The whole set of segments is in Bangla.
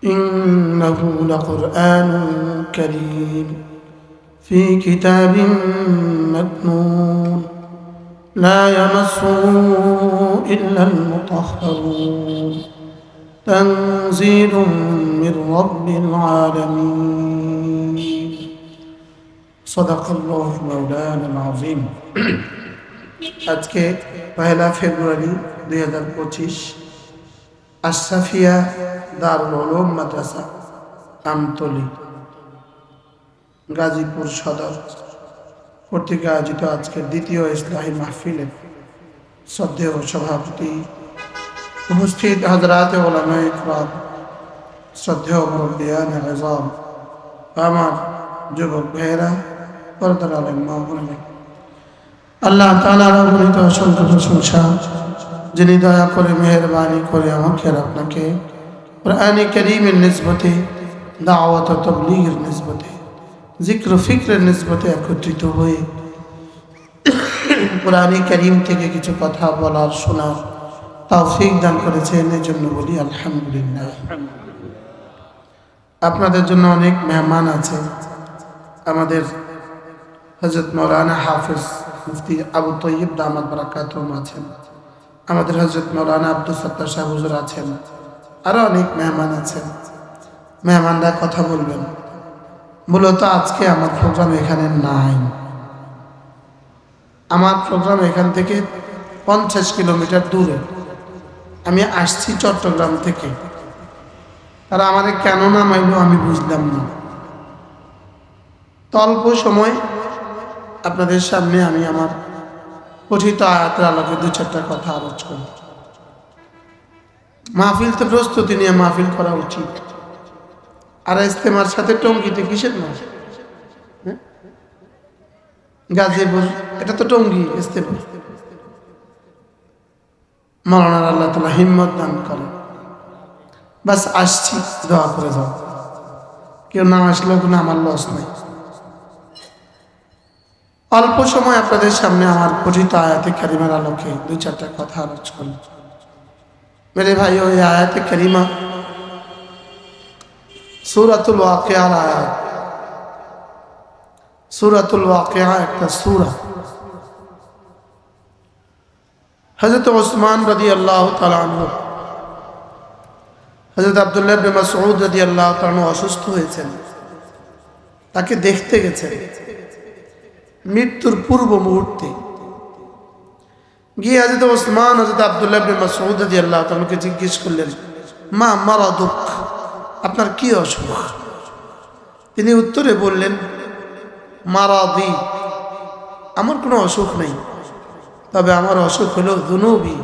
إنه لقرآن كريم في كتاب مكنون لا يمسه إلا المطهرون تنزيل من رب العالمين صدق الله مولانا العظيم আজকে 1 ফেব্রুয়ারি 2025 আশরাফিয়া দারুল উলুম মাদ্রাসা আমতলী গাজীপুর সদর কর্তৃক আয়োজিত আজকের দ্বিতীয় ইসলাহি মাহফিলে শ্রদ্ধেয় সভাপতি উপস্থিত হযরত উলামায়ে ইকরাম, শ্রদ্ধেয় মুরব্বিয়ান আযম, আমার যুবক ভাইয়েরা, পর্দার আলেম মা বোনেরা, আল্লাহ তাআলার অগণিত অসংখ্য প্রশংসা, যিনি দয়া করে মেহেরবানি করে আমাকে আর আপনাকে কোরআনে কারীমের নিসবতে, দাওয়াত ও তাবলীগের নিসবতে, জিক্র ও ফিকরের নিসবতে একত্রিত হয়ে কোরআনে কারীম থেকে কিছু কথা বলার শোনার তৌফিক দান করেছেন, এর জন্য বলি আলহামদুলিল্লাহ। আপনাদের জন্য অনেক মেহমান আছে। আমাদের হযরত মাওলানা হাফেজ মুফতি আবু তৈয়ব দামাত বারাকাতুহুম আছেন, আমাদের হযরত মাওলানা আব্দুল সত্তার সাহেব হুজুর আছেন, আরো অনেক মেহমান আছেন। মেহমানরা কথা বলবেন। মূলত আজকে আমার প্রোগ্রাম এখানে নাই। আমার প্রোগ্রাম এখান থেকে 50 কিলোমিটার দূরে। আমি আসছি চট্টগ্রাম থেকে। তারা আমাকে কেন নামাইলো আমি বুঝলাম না। অল্প সময় আপনাদের সামনে আমি আমার পঠিত আয়াতের আলোকে 2-4টা কথা আলোচনা করব। মাহফিল তো প্রস্তুতি নিয়ে মাহফিল করা উচিত। আর ইস্তেমার সাথে টঙ্গিতে কিসের না? গাজীপুর এটা তো টঙ্গি ইস্তেমা। মাওলানা আল্লাহ তাআলা হিম্মত দান করেন। বাস আসছি, দোয়া করে যাও। কেউ না আসলেও কোনো আমার লস নাই। অল্প সময় আপনাদের সামনে আমার পঠিত আয়াতে কারিমার আলোকে 2-4টা কথা আলোচনা করব। মেরে ভাই, ওই আয়াতে কারিমা সূরাতুল ওয়াকিয়ার আয়াত। সূরাতুল ওয়াকিয়া একটা সূরা। হযরত ওসমান রাদিয়াল্লাহু তাআলা আনহু, হযরত আব্দুল্লাহ ইবনে মাসউদ রাদিয়াল্লাহু তাআলা আনহু অসুস্থ হয়েছেন। তাকে দেখতে গেছেন মৃত্যুর পূর্ব মুহূর্তে। গিয়ে হযরত ওসমান হযরত আব্দুল্লাহ ইবনে মাসউদ রাদিয়াল্লাহু তাআলা আনহুকে জিজ্ঞেস করলেন, মা মারাদুক, আপনার কি অসুখ? তিনি উত্তরে বললেন, মারাদি, আমার কোনো অসুখ নেই, তবে আমার অসুখ হলো যুনুবি,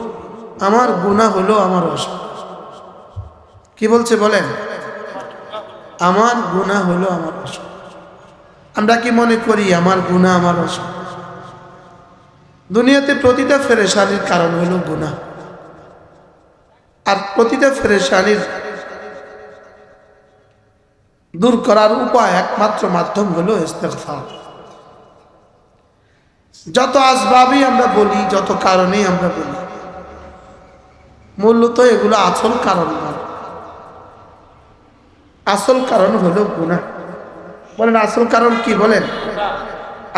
আমার গুনাহ হলো আমার অসুখ। কি বলছে বলেন? আমার গুনাহ হলো আমার অসুখ। আমরা কি মনে করি আমার গুনাহ আমার অসুখ? দুনিয়াতে প্রতিটা পেরেশানির কারণ হলো গুনাহ, আর প্রতিটা পেরেশানির দূর করার উপায় একমাত্র মাধ্যম হলো ইস্তেগফার। যত আসবাবই আমরা বলি, যত কারণেই আমরা বলি, মূলত এগুলো আসল কারণ নয়। আসল কারণ হলো গুনাহ। বলেন আসল কারণ কি? বলেন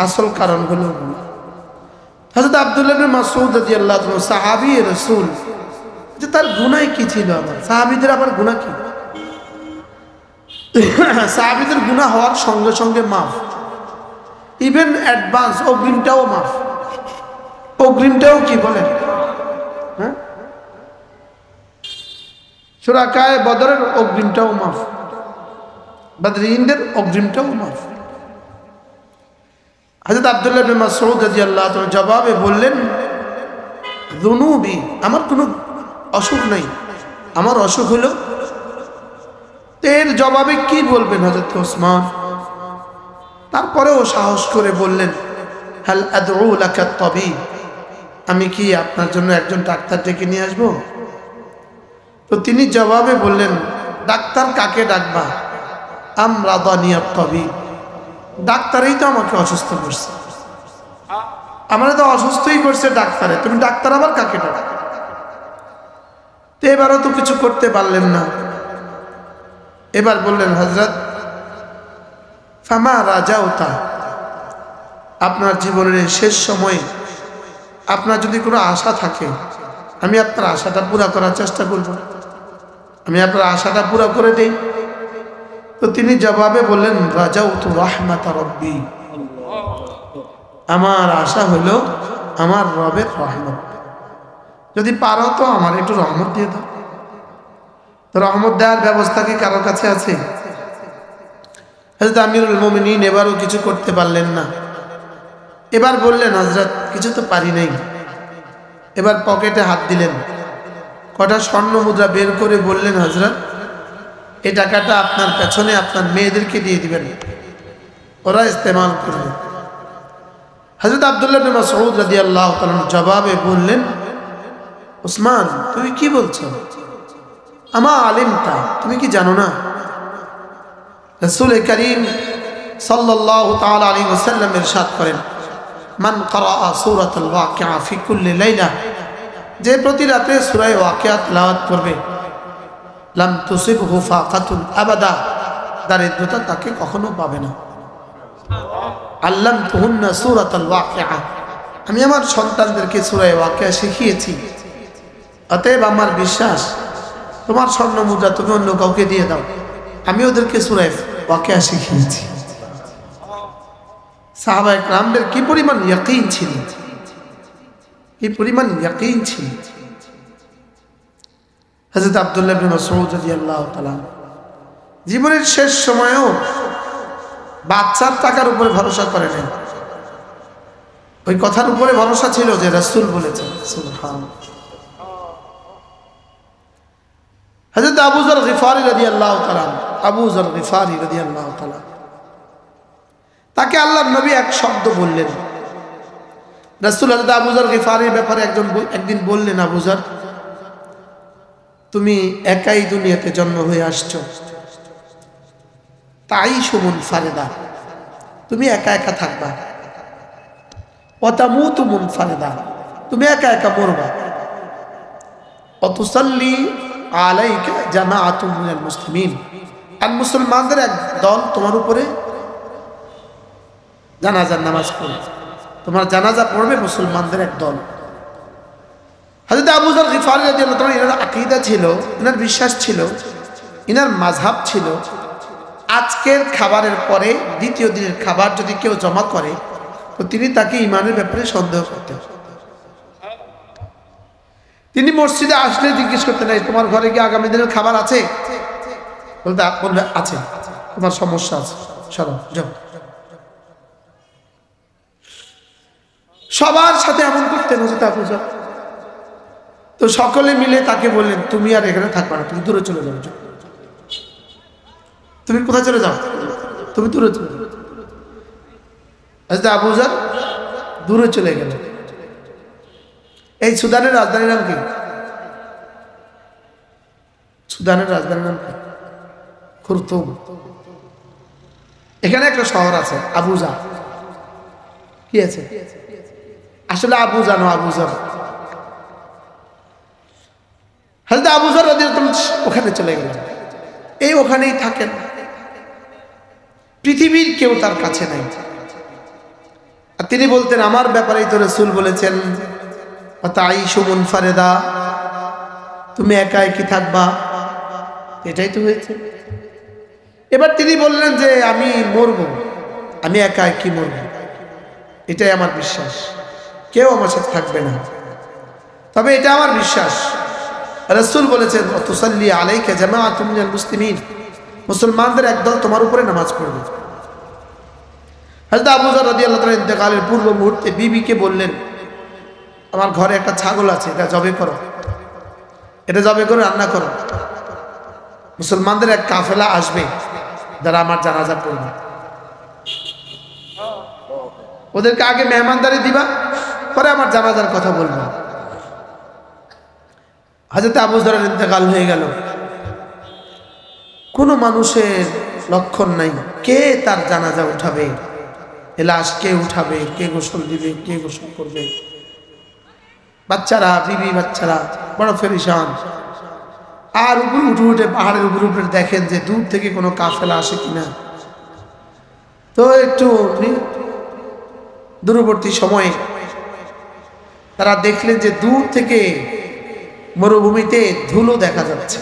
আসল কারণ হলো গুনাহ। হযরত আব্দুল্লাহ ইবনে মাসউদ রাদিয়াল্লাহু তাআলা সাহাবী রাসূল, যে তার গুনাহ কি ছিল? আমার সাহাবীদের আবার গুনাহ কি? সাহাবীদের গুনাহ হওয়ার সঙ্গে সঙ্গে মাফ, ইভেন অ্যাডভান্স অগ্রিমটাও মাফ। অগ্রিমটাও কি বলেন? হ্যাঁ, শুরাকায়ে বদরের অগ্রিমটাও মাফ, বদরিনদের অগ্রিমটাও মাফ। হযরত আব্দুল্লাহ ইবনে মাসউদ রাদিয়াল্লাহু তাআলা জবাবে বললেন, যুনুবি, আমার কোনো অসুখ নেই, আমার অসুখ হলো। এর জবাবে কি বলবেন হযরত ওসমান? তারপরেও সাহস করে বললেন, হাল আদউ লাকা তাবিব, আমি কি আপনার জন্য একজন ডাক্তার ডেকে নিয়ে আসবো? তো তিনি জবাবে বললেন, ডাক্তার কাকে ডাকবা? আমরাদানিয়াত তাবিব, ডাক্তারই তো আমাকে অসুস্থ করছে। আমরা তো অসুস্থই করছে ডাক্তারে, তুমি ডাক্তার আবার কাকে ডাকো? তো এবারও তো কিছু করতে পারলেন না। এবার বললেন, হযরত ফামা রাজাউতা, আপনার জীবনের শেষ সময়ে আপনার যদি কোনো আশা থাকে, আমি আপনার আশাটা পুরা করার চেষ্টা করব, আমি আপনার আশাটা পুরা করে দেই। তো তিনি জবাবে বললেন, রাজাউতু রাহমাতা রাব্বি, আমার আশা হলো আমার রবের রহমত, যদি পারো তো আমার একটু রহমত দিয়ে দাও। তো রহমত দেওয়ার ব্যবস্থা কি কারোর কাছে আছে? হযরত আমিরুল মুমিনিন এবারও কিছু করতে পারলেন না। এবার বললেন, হযরত কিছু তো পারি নাই। এবার পকেটে হাত দিলেন, কটা স্বর্ণ মুদ্রা বের করে বললেন, হযরত এই টাকাটা আপনার পেছনে আপনার মেয়েদেরকে দিয়ে দিবেন, ওরা ইস্তেমাল করবে। হযরত আব্দুল্লাহ ইবনে মাসউদ রাদিয়াল্লাহু তাআলা জবাবে বললেন, ওসমান তুমি কি বলছো? আমা আলিমতা, তুমি কি জানো না রাসূল করিম সাল্লাল্লাহু তাআলা আলাইহি ওয়াসাল্লাম ইরশাদ করেন, মান ক্বারাআ সূরাতুল ওয়াকিআ ফি কুল্লি লাইলা, যে প্রতি রাতে সূরা ওয়াকিআ তেলাওয়াত করবে, লাম তুসিবহু ফাকাতুন আবাদা, দারিদ্রতা তাকে কখনো পাবে না। আল্লামতুহুন্না সূরাতুল ওয়াকিআ, আমি আমার সন্তানদেরকে সূরা ওয়াকিআ শিখিয়েছি, অতএব আমার বিশ্বাস তোমার স্বর্ণ মুদ্রা তুমি অন্য কাউকে দিয়ে দাও, আমি ওদেরকে সূরা ওয়াকিআ শিখিয়েছি। সাহাবায়ে কেরামদের কি পরিমাণ ইয়াকিন ছিল, কি পরিমাণ ইয়াকিন ছিল। হযরত আব্দুল্লাহ ইবনে মাসউদ রাদিয়াল্লাহু তাআলা জীবনের শেষ সময়েও বাচ্চার টাকার উপরে ভরসা করেন, ওই কথার উপরে ভরসা ছিল যে রাসূল বলেছেন। সুবহানাল্লাহ। হযরত আবু যর গিফারি রাদিয়াল্লাহু তাআলা, আবু যর গিফারি রাদিয়াল্লাহু তাআলা, তাকে আল্লাহর নবী এক শব্দ বললেন। রাসূল হযরত আবু যর গিফারির ব্যাপারে একদিন বললেন, আবু যর তুমি একাই দুনিয়াতে জন্ম হয়ে আসছো, তাইশু মুনফারিদা, তুমি একা একা থাকবা, ওয়াতামুতু মুনফারিদা, তুমি একা একা মরবা, ওয়াতুসাল্লি আলাইকা জামাআতুম মিনাল মুসলিমিন, আর মুসলমানদের এক দল তোমার উপরে জানাজার নামাজ পড়বে, তোমার জানাজা পড়বে মুসলমানদের এক দল। হযরত আবু যর গিফারি রাদিয়াল্লাহু তাআলা এর আকীদা ছিল, এনার বিশ্বাস ছিল, এনার মাযহাব ছিল, আজকের খাবারের পরে দ্বিতীয় দিনের খাবার যদি কেউ জমা করে তো তিনি তাকে ঈমানের ব্যাপারে সন্দেহ করতেন। তিনি মসজিদে আসলে জিজ্ঞেস করতেন, তোমার ঘরে কি আগামী দিনের খাবার আছে? বলবে আছে, তোমার সমস্যা আছে, সরো যাও। সবার সাথে এমন করতেন হযরত আবু যর। তো সকলে মিলে তাকে বললেন, তুমি আর এখানে থাকবে না, তুমি দূরে চলে যাও। তুমি কোথায় চলে যাও? তুমি দূরে চলে যাও। হযরত আবু যর দূরে চলে গেল। এই সুদানের রাজধানীর নাম কি? সুদানের রাজধানীর নাম কি? খুরতুম। এখানে একটা শহর আছে আবুজা। কি আছে? আসলে আবুজা না, আবু যর। হযরত আবু যর রাদিয়াল্লাহু তাআলা ওখানে চলে গেলেন, এই ওখানেই থাকেন, পৃথিবীর কেউ তার কাছে নাই। আর তিনি বলতেন, আমার ব্যাপারেই তো রাসূল বলেছেন, তাইশু মুনফারিদা, তুমি একা একই থাকবা। এটাই তো হয়েছে। এবার তিনি বললেন যে আমি মরব, আমি একা একই মরব, এটাই আমার বিশ্বাস, কেউ আমার সাথে থাকবে না, তবে এটা আমার বিশ্বাস রাসূল বলেছেন, তুসাল্লি আলাইকা জামাআতুম মিনাল মুসলিমিন, মুসলমানদের একদল তোমার উপরে নামাজ পড়বে। হযরত আবু যর রাদিয়াল্লাহু তাআলা ইন্তেকালের পূর্ব মুহূর্তে বিবিকে বললেন, আমার ঘরে একটা ছাগল আছে, এটা জবে করো, এটা জবে করে রান্না করো, মুসলমানদের এক কাফেলা আসবে যারা আমার জানাজা পড়বে, ওদেরকে আগে মেহমানদারি দিবা, পরে আমার জানাজার কথা বলবো। হযরত আবু যরের ইন্তেকাল হয়ে গেল, কোনো মানুষের লক্ষণ নাই, কে তার জানাজা উঠাবে, লাশ কে উঠাবে, কে গোসল দিবে, কে গোসল করবে। বাচ্চারা, বিবি বাচ্চারা বড় পেরেশান। আর উপরে উঠে উঠে পাহাড়ের উপরে উপরে দেখেন যে দূর থেকে কোনো কাফেলা আসে কিনা। তো একটু দূরবর্তী সময়ে তারা দেখলেন যে দূর থেকে মরুভূমিতে ধুলো দেখা যাচ্ছে।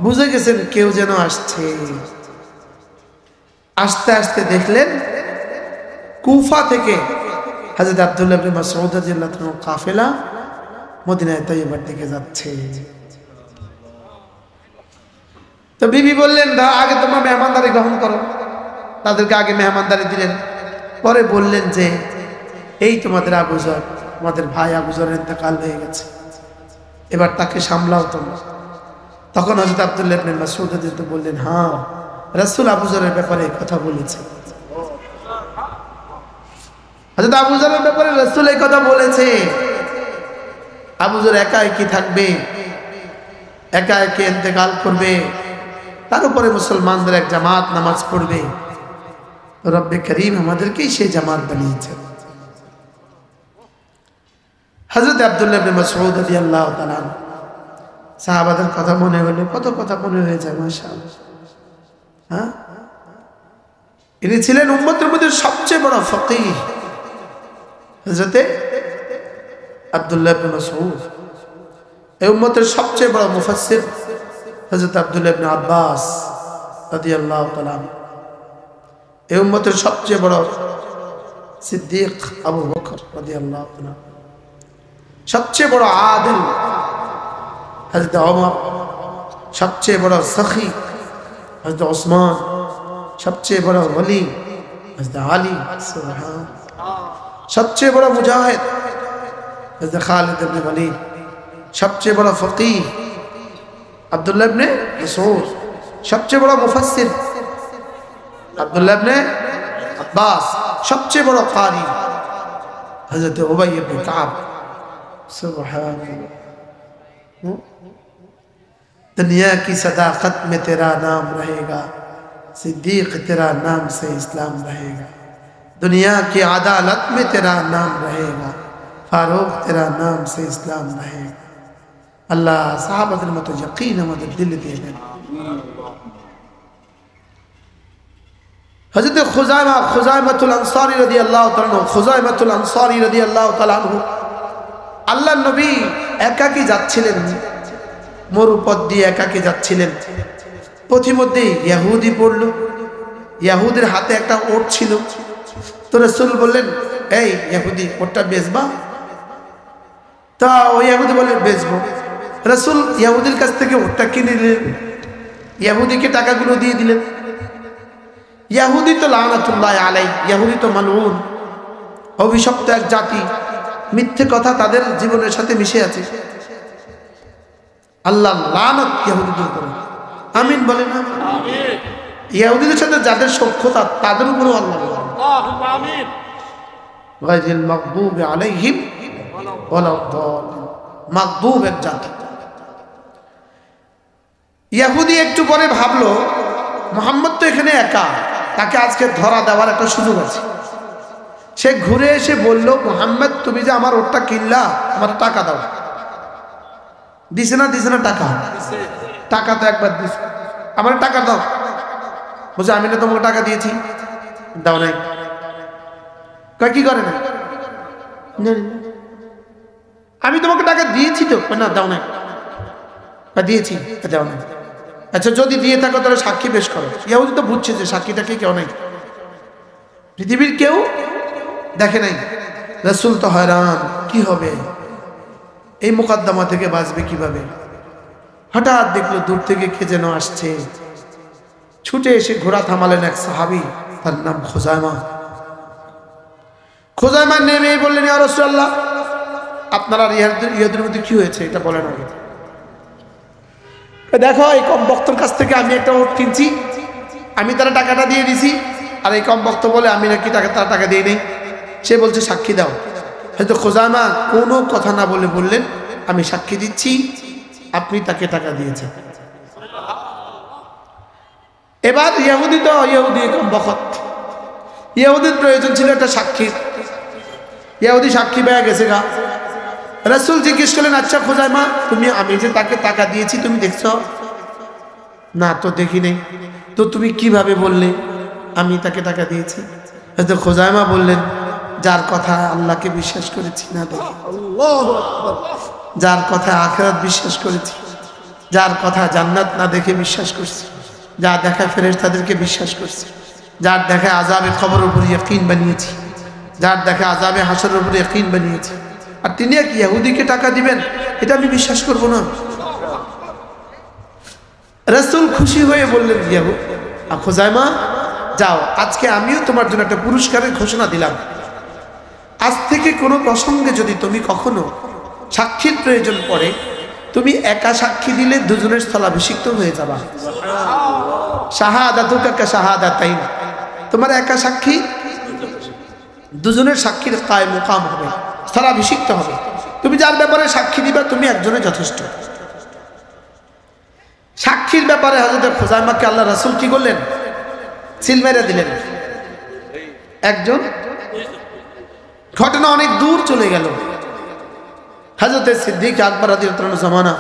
বুঝে গেছেন কেউ যেন আসছে। আস্তে আস্তে দেখলেন কুফা থেকে হযরত আব্দুল্লাহ ইবনে মাসউদ রাদিয়াল্লাহু তাআলা কাফেলা মদিনায় তাইয়্যিবার দিকে যাচ্ছে। তো বিবি বললেন, আগে তোমরা মেহমানদারি গ্রহণ করো। তাদেরকে আগে মেহমানদারি দিলেন। পরে বললেন যে এই তোমাদের আবু যর, তোমাদের ভাই আবু যরের ইন্তেকাল হয়ে গেছে, এবার তাকে সামলাও তোমরা। তখন হযরত আব্দুল্লাহ ইবনে মাসউদ রাদিয়াল্লাহু তাআলা বললেন, হ্যাঁ রাসূল আবু যরের ব্যাপারে কথা বলেছে। হযরত আবু যরের ব্যাপারে রাসূল এই কথা বলেছে। আবু যর একা কি থাকবে, একা একা ইন্তেকাল করবে, তার উপরে মুসলমানদের এক জামাত নামাজ পড়বে। রব্বে করিম আমাদেরকেই সেই জামাত বানিয়েছেন। হযরত আব্দুল্লাহ ইবনে মাসউদ রাদিয়াল্লাহু তাআলা সাহাবাদের কথা মনে হলে কত কথা মনে হয়ে যায়, মাশাআল্লাহ। হ্যাঁ, ইনি ছিলেন উম্মতের মধ্যে সবচেয়ে বড় ফকিহ। হযরত আব্দুল্লাহ ইবনে মাসউদ এই উম্মতের সবচেয়ে বড় মুফাসসির হযরত আব্দুল্লাহ ইবনে আব্বাস রাদিয়াল্লাহু তাআলা, এই উম্মতের সবচেয়ে বড় সিদ্দিক আবু বকর রাদিয়াল্লাহু তাআলা, সবচেয়ে বড় আদিল হযরত ওমর, সবচেয়ে বড় সখী হযরত ওসমান, সবচেয়ে বড় ওলি হযরত আলী সুবহানাল্লাহ, সবচেয়ে বড় মুজাহিদ হযরত খালিদ ইবনে ওয়ালিদ, সবচেয়ে বড় ফকিহ আব্দুল্লাহ ইবনে মাসউদ, সবচেয়ে বড় মুফাসসির আব্দুল্লাহ ইবনে আব্বাস, সবচেয়ে বড় কারি হযরত উবাই ইবনে কাব। सुबहानअल्लाह। दुनिया की सदाकत में तेरा नाम रहेगा, सिद्दीक तेरा नाम से इस्लाम रहेगा। दुनिया की अदालत में तेरा नाम रहेगा, फारूक तेरा नाम से इस्लाम रहेगा। अल्लाह साहबाদের মতো यकीन আমাদের দিলে দিয়ে দেন। হযরত খুজাইমাতুল আনসারী রাদিয়াল্লাহু তাআলা, খুজাইমাতুল আনসারী রাদিয়াল্লাহু তাআলা আনহু আল্লাহর নবী একাকী যাচ্ছিলেন, মরুপথ দিয়ে একাকী যাচ্ছিলেন। পথিমধ্যে ইহুদি পড়ল, ইহুদির হাতে একটা ওট ছিল। তো রাসূল বললেন, এই ইহুদি ওটটা বেচবা? তা ওই ইহুদি বললেন বেচবো। রাসূল ইহুদির কাছ থেকে ওটটা কিনে নিলেন, ইহুদিকে টাকাগুলো দিয়ে দিলেন। ইহুদি তো লানাতুল্লাহ আলাইহি, ইহুদি তো মালউন, অভিশপ্ত এক জাতি, মিথ্যে কথা তাদের জীবনের সাথে মিশে আছে। আল্লাহ লানত ইহুদিদের উপর, আমিন বলেন না? আমিন। ইহুদিদের সাথে যাদের সখ্যতা তাদের উপরও আল্লাহ আল্লাহুম্মা আমিন। গায়রিল মাগদুবি আলাইহিম ওয়ালাদ-দাল্লিন, মাগদুব এক জাতি। ইহুদি একটু পরে ভাবলো মুহাম্মদ তো এখানে একা, তাকে আজকে ধরা দেওয়ার একটা সুযোগ আছে। সে ঘুরে এসে বলল, মুহাম্মদ তুমি যে আমার ওটটা কিনলা, আমার টাকা দাও। দিছে না দিছে না? টাকা টাকা তো একবার দিছে, আমার টাকা দাও। বলছে আমি না তোমাকে টাকা দিয়েছি, দাও নাই। কয় কি করে না? আমি তোমাকে টাকা দিয়েছি তো, না দাও নাই। দিয়েছি, দাও নাই। আচ্ছা যদি দিয়ে থাকো তাহলে সাক্ষী পেশ করো। ইহুদি তো বুঝছে যে সাক্ষীটাকে কেউ নাই, পৃথিবীর কেউ দেখে নাই। রাসূল তো হয়রান, কি হবে, এই মুকদ্দমা থেকে বাঁচবে কিভাবে। হঠাৎ দেখলো দূর থেকে কে যেন আসছে, ছুটে এসে ঘোড়া থামালেন এক সাহাবী, তার নাম খুজাইমা। খুজাইমা নেমে বললেন, ইয়া রাসূলুল্লাহ আপনার আর ইহুদির মধ্যে কি হয়েছে এটা বলেন আগে। দেখো এই কম বক্তর কাছ থেকে আমি একটা ওট কিনছি, আমি তারা টাকাটা দিয়ে দিছি, আর এই কম বক্ত বলে আমি নাকি তারা টাকা দিয়ে নেই। সে বলছে সাক্ষী দাও। হয়তো খুজাইমা কোনো কথা না বলে বললেন, আমি সাক্ষী দিচ্ছি আপনি তাকে টাকা দিয়েছেন। এবার ইহুদি তো ইহুদি কম বখত, ইহুদির প্রয়োজন ছিল একটা সাক্ষী। ইহুদি সাক্ষী পেয়ে গেছে গা। রাসূল জিজ্ঞেস করলেন, আচ্ছা খুজাইমা, তুমি আমি যে তাকে টাকা দিয়েছি তুমি দেখছো? না তো দেখি নেই। তো তুমি কিভাবে বললে আমি তাকে টাকা দিয়েছি? হয়তো খুজাইমা বললেন, যার কথা আল্লাহকে বিশ্বাস করেছি না দেখে, যার কথা আখিরাত বিশ্বাস করেছি, যার কথা জান্নাত না দেখে বিশ্বাস করছি, যার দেখায় ফেরেশতাদেরকে বিশ্বাস করছি, যার দেখায় আযাবে কবরের উপর ইয়াকিন বানিয়েছি, যার দেখায় আযাবে হাসরের উপর ইয়াকিন বানিয়েছি, আর তিনি এক ইহুদিকে টাকা দিবেন এটা আমি বিশ্বাস করব না? রাসূল খুশি হয়ে বললেন, খুজাইমা যাও, আজকে আমিও তোমার জন্য একটা পুরস্কারের ঘোষণা দিলাম। আজ থেকে কোনো প্রসঙ্গে যদি তুমি কখনো সাক্ষীর প্রয়োজন পড়ে, তুমি একা সাক্ষী দিলে দুজনের স্থলাভিষিক্ত হয়ে যাবা। শাহাদাতুকা কা শাহাদাতাইন, তোমার একা সাক্ষী দুজনের সাক্ষীর কায়ে মুকাম হবে, স্থলাভিষিক্ত হবে। তুমি যার ব্যাপারে সাক্ষী দিবা তুমি একজনে যথেষ্ট। সাক্ষীর ব্যাপারে হযরত খুজাইমাকে আল্লাহ রাসূল কি করলেন? সিল মেরে দিলেন। একজন ঘটনা অনেক দূর চলে গেল। হযরত সিদ্দিক আকবর রাদিয়াল্লাহু আনহু জামানা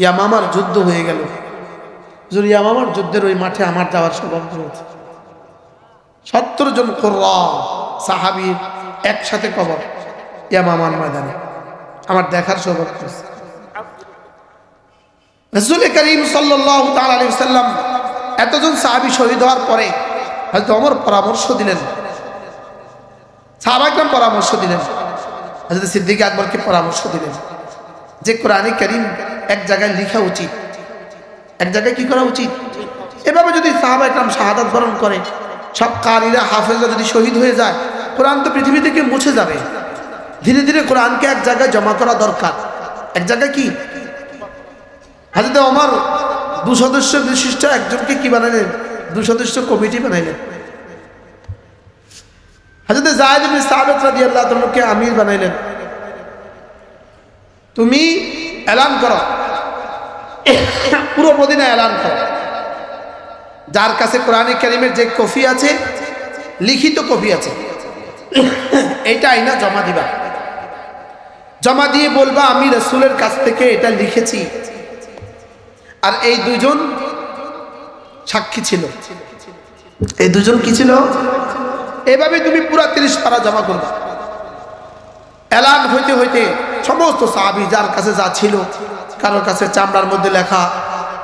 ইয়ামামার যুদ্ধ হয়ে গেল। ইয়ামামার যুদ্ধের ওই মাঠে আমার যাওয়ার সৌভাগ্য হয়েছে। 70 জন কুররা সাহাবীর একসাথে কবর ইয়ামামার ময়দানে, আমার দেখার সৌভাগ্য হয়েছে। রাসূল করিম সাল্লাল্লাহু তাআলা আলাইহি ওয়াসাল্লাম এতজন সাহাবী শহীদ হওয়ার পরে হযরত ওমর পরামর্শ দিলেন, সাহাবায়ে কেরাম পরামর্শ দিলেন, হযরত সিদ্দিক আকবরকে পরামর্শ দিলেন যে কোরআনে কারীম এক জায়গায় লেখা উচিত, এক জায়গায় কি করা উচিত। এভাবে যদি সাহাবায়ে কেরাম শাহাদাত বরণ করে, সব কারীরা হাফেজরা যদি শহীদ হয়ে যায়, কোরআন তো পৃথিবী থেকে মুছে যাবে। ধীরে ধীরে কোরআনকে এক জায়গায় জমা করা দরকার। এক জায়গায় কি হযরত ওমর 2 সদস্য বিশিষ্ট একজনকে কি বানালেন? 2 সদস্য কমিটি বানাইলেন। হযরত যায়েদ ইবনে সাবিত রাদিয়াল্লাহু তাআলাকে আমির বানাইলেন। তুমি এলান করো, পুরো মদিনা এলান করো, যার কাছে কোরআনে কারীমের যে কপি আছে, লিখিত কপি আছে, এটা আইনা জমা দিবা। জমা দিয়ে বলবা আমি রাসূলের কাছ থেকে এটা লিখেছি, আর এই দুজন সাক্ষী ছিল। এই দুজন কি ছিল? এভাবে তুমি পুরো 30 পারা জমা করবে। এলান হইতে হইতে সমস্ত সাহাবী যার কাছে যা ছিল, কারোর কাছে চামড়ার মধ্যে লেখা,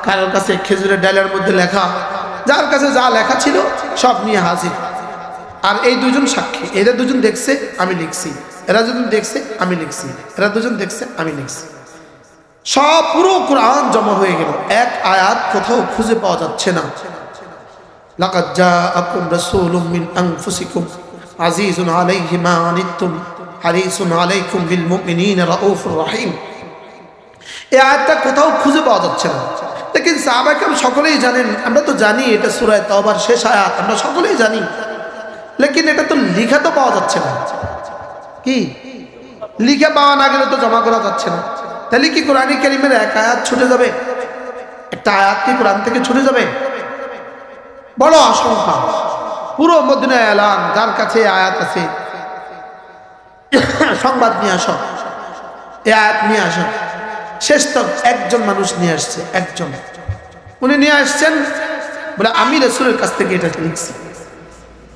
কারোর কাছে খেজুরের ডালের মধ্যে লেখা, যার কাছে যা লেখা ছিল সব নিয়ে হাজির। আর এই দুজন সাক্ষী, এরা দুজন দেখছে আমি লিখছি, এরা দুজন দেখছে আমি লিখছি, এরা দুজন দেখছে আমি লিখছি। সব পুরো কোরআন জমা হয়ে গেল, এক আয়াত কোথাও খুঁজে পাওয়া যাচ্ছে না। লাকাদ জাআকুম রাসূলুম মিন আনফুসিকুম আজিজুন আলাইহি মা আনিতুম হারিসুন আলাইকুম বিল মুমিনিনা রাউফুর রহিম। এই আয়াতটা কোথাও খুঁজে পাওয়া যাচ্ছে না। লেকিন সাহাবায়ে কেরাম সকলেই জানেন, আমরা তো জানি এটা সূরা তাওবার শেষ আয়াত, আমরা সকলেই জানি, লেকিন এটা তো লিখা তো পাওয়া যাচ্ছে না। কি লিখা পাওয়া না গেলে তো জমা করা যাচ্ছে না। তাহলে কি কোরআনে কারীমের এক আয়াত ছুটে যাবে? একটা আয়াত কি কোরআন থেকে ছুটে যাবে? বড় আশঙ্কা। পুরো মদিনা এলান, যার কাছে আয়াত আছে সংবাদ নিয়ে আসো, এই আয়াত নিয়ে আসো। শেষ তক একজন মানুষ নিয়ে আসছে, একজন, উনি নিয়ে আসছেন বলে আমি রাসূলের কাছ থেকে এটা লিখছি,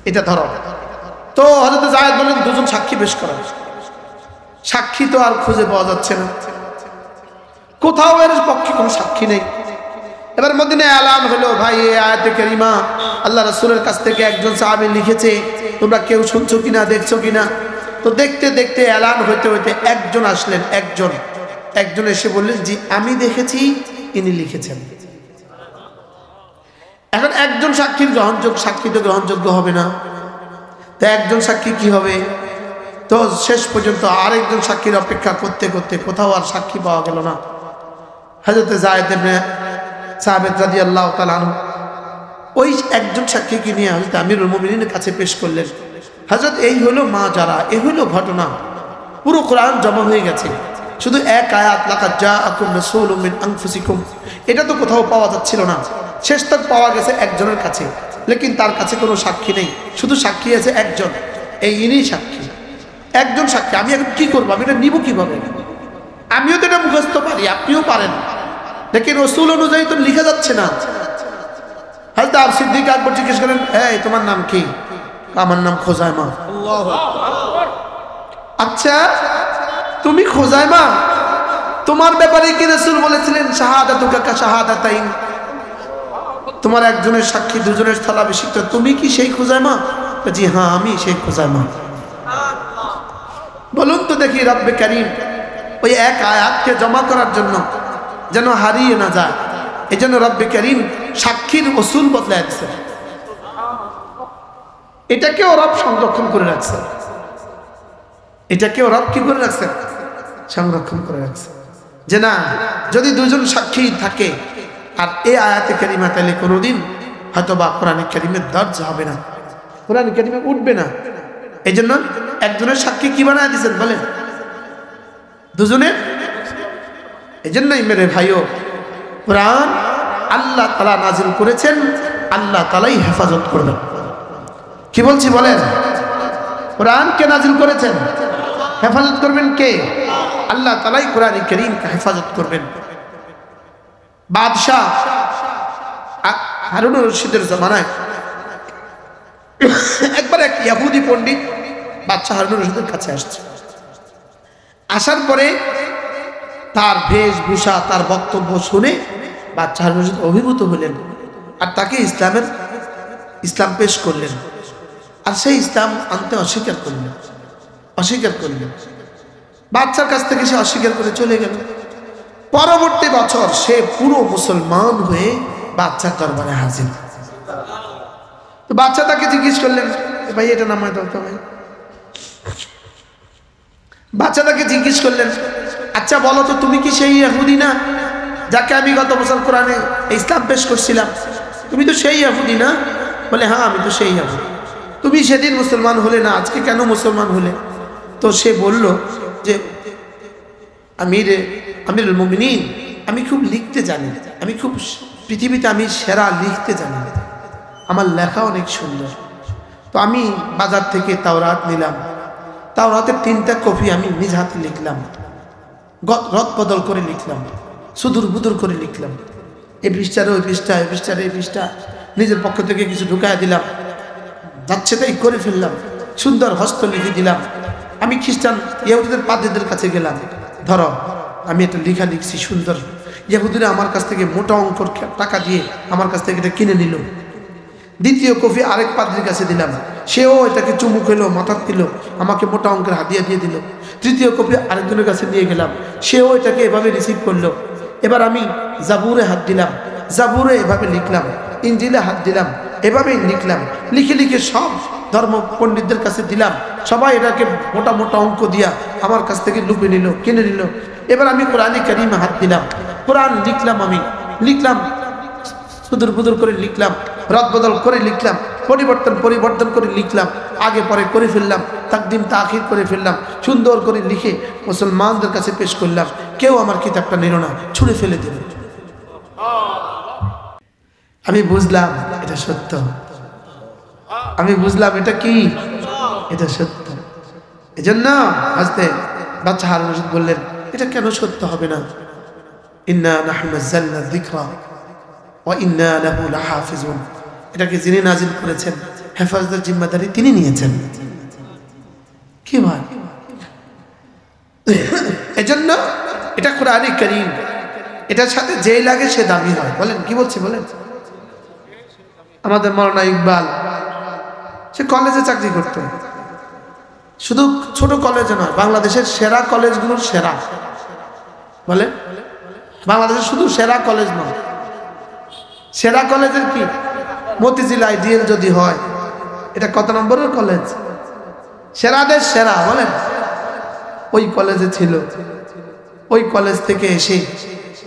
এটা ধরো। তো হযরত যায়েদ বলেন দুজন সাক্ষী পেশ করো। সাক্ষী তো আর খুঁজে পাওয়া যাচ্ছে না, কোথাও এর পক্ষে কোনো সাক্ষী নেই। এবার মদিনায় এলান হলো, ভাই এই আয়াতে কারিমা আল্লাহ রাসূলের কাছ থেকে একজন সাহাবী লিখেছে, তোমরা কেউ শুনছো কিনা, দেখছো কিনা। তো দেখতে দেখতে এলান হইতে হইতে একজন আসলেন, একজন এসে বললেন জি আমি দেখেছি, ইনি লিখেছেন। এখন একজন সাক্ষীর গ্রহণযোগ্য, সাক্ষী তো গ্রহণযোগ্য হবে না, তো একজন সাক্ষী কি হবে? তো শেষ পর্যন্ত আরেকজন সাক্ষীর অপেক্ষা করতে করতে কোথাও আর সাক্ষী পাওয়া গেল না। হযরত যায়েদ ইবনে সাবিত রাদিয়াল্লাহু তাআলা আনহু ওই একজন সাক্ষীকে নিয়ে হযরত আমিরুল মুমিনিনের কাছে পেশ করলেন। হযরত এই হলো মা যারা, এই হলো ঘটনা, পুরো কোরআন জমা হয়ে গেছে, শুধু এক আয়াত লাকাদ জাআকুম রাসূলুম মিন আনফুসিকুম এটা তো কোথাও পাওয়া যাচ্ছিল না। শেষ তক পাওয়া গেছে একজনের কাছে, লেকিন তার কাছে কোনো সাক্ষী নেই, শুধু সাক্ষী আছে একজন, এই ইনি সাক্ষী। একজন সাক্ষী, আমি এখন কি করবো, আমি এটা নিব কিভাবে? আমিও তো এটা মুখস্থ পারি, আপনিও পারেন, লেকিন রসুল অনুযায়ী তো লিখা যাচ্ছে না। হযরত আবু সিদ্দিক আকবর জিজ্ঞেস করেন, এই তোমার নাম কি? আমার নাম খোজাইমা। আচ্ছা তুমি খোজাইমা, তোমার ব্যাপারে কি রাসূল বলেছিলেন শাহাদাতুকা কা শাহাদাতাইন, তোমার একজনের সাক্ষী দুজনের স্থলাভিষিক্ত, তুমি কি সেই খোজাইমা? জি হ্যাঁ আমি সেই খোজাইমা। বলুন তো দেখি রব্বে কারীম ওই এক আয়াতকে জমা করার জন্য যেন হারিয়ে না যায়, এই জন্য রব্বে কারীম সাক্ষীর উসুল বদলায় দিচ্ছে। এটাকেও রব সংরক্ষণ করে রাখছে, এটাকেও রব কি করে রাখছে? সংরক্ষণ করে রাখছে, যে না যদি দুজন সাক্ষী থাকে আর এই আয়াতে কারিমা, তাহলে কোনোদিন হয়তো বা কোরআনে কারিমের দরজ হবে না, কোরআনে কারিমে উঠবে না। এই জন্য একজনের সাক্ষী কি বানায় দিচ্ছেন বলেন? দুজনের। এই জন্যই মেরে ভাইও, কোরআন আল্লাহ তাআলা নাজিল করেছেন, আল্লাহ তাআলাই হেফাজত করবেন। কি বলছি বলেন? কোরআন কে নাজিল করেছেন, হেফাজত করবেন কে? আল্লাহ তাআলাই কোরআন কারীমকে হেফাজত করবেন। বাদশাহ হারুন রশিদের জামানায় একবার এক ইহুদি পণ্ডিত বাদশাহ হারুন রশিদের কাছে আসছে। আসার পরে তার বেশভূষা, তার বক্তব্য শুনে বাদশাহ হারুন রশিদ অভিভূত হলেন আর তাকে ইসলাম পেশ করলেন। আর সেই ইসলাম আনতে অস্বীকার করলেন। বাচ্চার কাছ থেকে সে অস্বীকার করে চলে গেল। পরবর্তী বছর সে পুরো মুসলমান হয়ে বাচ্চার দরবারে হাজির। তো বাচ্চা তাকে জিজ্ঞেস করলেন, ভাই এটা নামায় দাও তো ভাই। বাচ্চা তাকে জিজ্ঞেস করলেন, আচ্ছা বলো তো তুমি কি সেই ইহুদি না যাকে আমি গত বছর কোরআনে ইসলাম পেশ করছিলাম? তুমি তো সেই ইহুদি না? বলে হ্যাঁ আমি তো সেই ইহুদি। তুমি সেদিন মুসলমান হলে না, আজকে কেন মুসলমান হলে? তো সে বলল যে আমিরুল মুমিনিন, আমি খুব লিখতে জানি, আমি খুব পৃথিবীতে আমি সেরা লিখতে জানি, আমার লেখা অনেক সুন্দর। তো আমি বাজার থেকে তাওরাত নিলাম, তাওরাতের 3টা কপি আমি নিজ হাতে লিখলাম, রদ বদল করে লিখলাম, সুদূর বুদুর করে লিখলাম, এই পৃষ্ঠার ওই পৃষ্ঠা, এই পৃষ্ঠার এই পৃষ্ঠা, নিজের পক্ষ থেকে কিছু ঢুকায় দিলাম, যাচ্ছে তাই করে ফেললাম, সুন্দর হস্তলিপি দিলাম। আমি খ্রিস্টান ইহুদিদের পাদ্রীদের কাছে গেলাম, ধরো আমি একটা লেখা লিখছি সুন্দর। ইহুদিরা আমার কাছ থেকে মোটা অঙ্কর টাকা দিয়ে আমার কাছ থেকে এটা কিনে নিল। দ্বিতীয় কপি আরেক পাদ্রীর কাছে দিলাম, সেও এটাকে চুমু খেলো, মাথা দিল, আমাকে মোটা অঙ্কের হাদিয়া দিয়ে দিল। তৃতীয় কপি আরেকজনের কাছে নিয়ে গেলাম, সেও এটাকে এভাবে রিসিভ করলো। এবার আমি জাবুরে হাত দিলাম, জাবুরে এভাবে লিখলাম, ইঞ্জিলে হাত দিলাম, এভাবেই লিখলাম। লিখে লিখে সব ধর্ম পণ্ডিতদের কাছে দিলাম, সবাই এটাকে মোটা মোটা অঙ্ক দিয়া আমার কাছ থেকে লুপে নিল, কিনে নিল। এবার আমি কোরআনে কারিমে হাত দিলাম, কোরআন লিখলাম, আমি লিখলাম, সুদূর বুদুর করে লিখলাম, রদ বদল করে লিখলাম, পরিবর্তন করে লিখলাম, আগে পরে করে ফেললাম, তাকদিম তাখির করে ফেললাম, সুন্দর করে লিখে মুসলমানদের কাছে পেশ করলাম। কেউ আমার কিতাবটা নিল না, ছুঁড়ে ফেলে দিল। আমি বুঝলাম এটা সত্য, আমি বুঝলাম এটা কি, এটা সত্য। এই জন্য আজকে বাচ্চা হারুন রশিদ বললেন, এটা কেন সত্য হবে না? ইন্না নাহনু নাযালনা যিকরা ওয়া ইন্না লাহু লাহাফিজুন, এটাকে যিনি নাজিল করেছেন হেফাজতের জিম্মাদারি তিনি নিয়েছেন। কি ভাই, এজন্য এটা কোরআনে কারীম, এটার সাথে যেই লাগে সে দামি হয়। বলেন কি বলছি বলেন? আমাদের মাওলানা ইকবাল সে কলেজে চাকরি করত, শুধু ছোট কলেজে নয়, বাংলাদেশের সেরা কলেজগুলোর সেরা। বলে বাংলাদেশের শুধু সেরা কলেজ নয়, সেরা কলেজের কি মতিঝিল আইডিয়াল যদি হয়, এটা কত নম্বরের কলেজ? সেরাদের সেরা। বলেন ওই কলেজে ছিল, ওই কলেজ থেকে এসে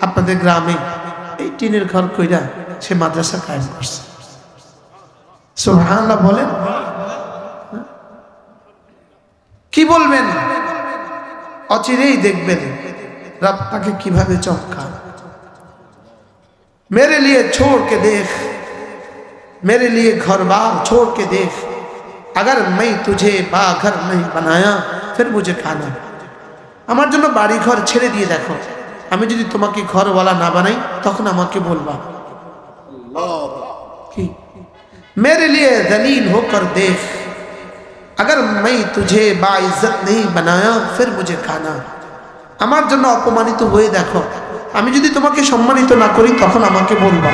আপনাদের গ্রামে এই টিনের ঘর কইরা সে মাদ্রাসা কায়েম করছে। সুবহানাল্লাহ বলেন, কি বলবেন? অচিরেই দেখবেন রব তাকে কিভাবে চমকা। मेरे लिए छोड़ के देख, मेरे लिए घर बार छोड़ के देख, अगर मैं तुझे बाघर नहीं बनाया फिर मुझे खाना। আমার জন্য বাড়ি ঘর ছেড়ে দিয়ে দেখো, আমি যদি তোমাকে ঘরওয়ালা না বানাই তখন আমাকে বলবা। কি मेरे लिए दलील होकर देख, अगर मैं तुझे बाइज्जत नहीं बनाया फिर मुझे खाना। আমার জন্য অপমানিত হয়ে দেখো, আমি যদি তোমাকে সম্মানিত না করি তখন আমাকে বলবা।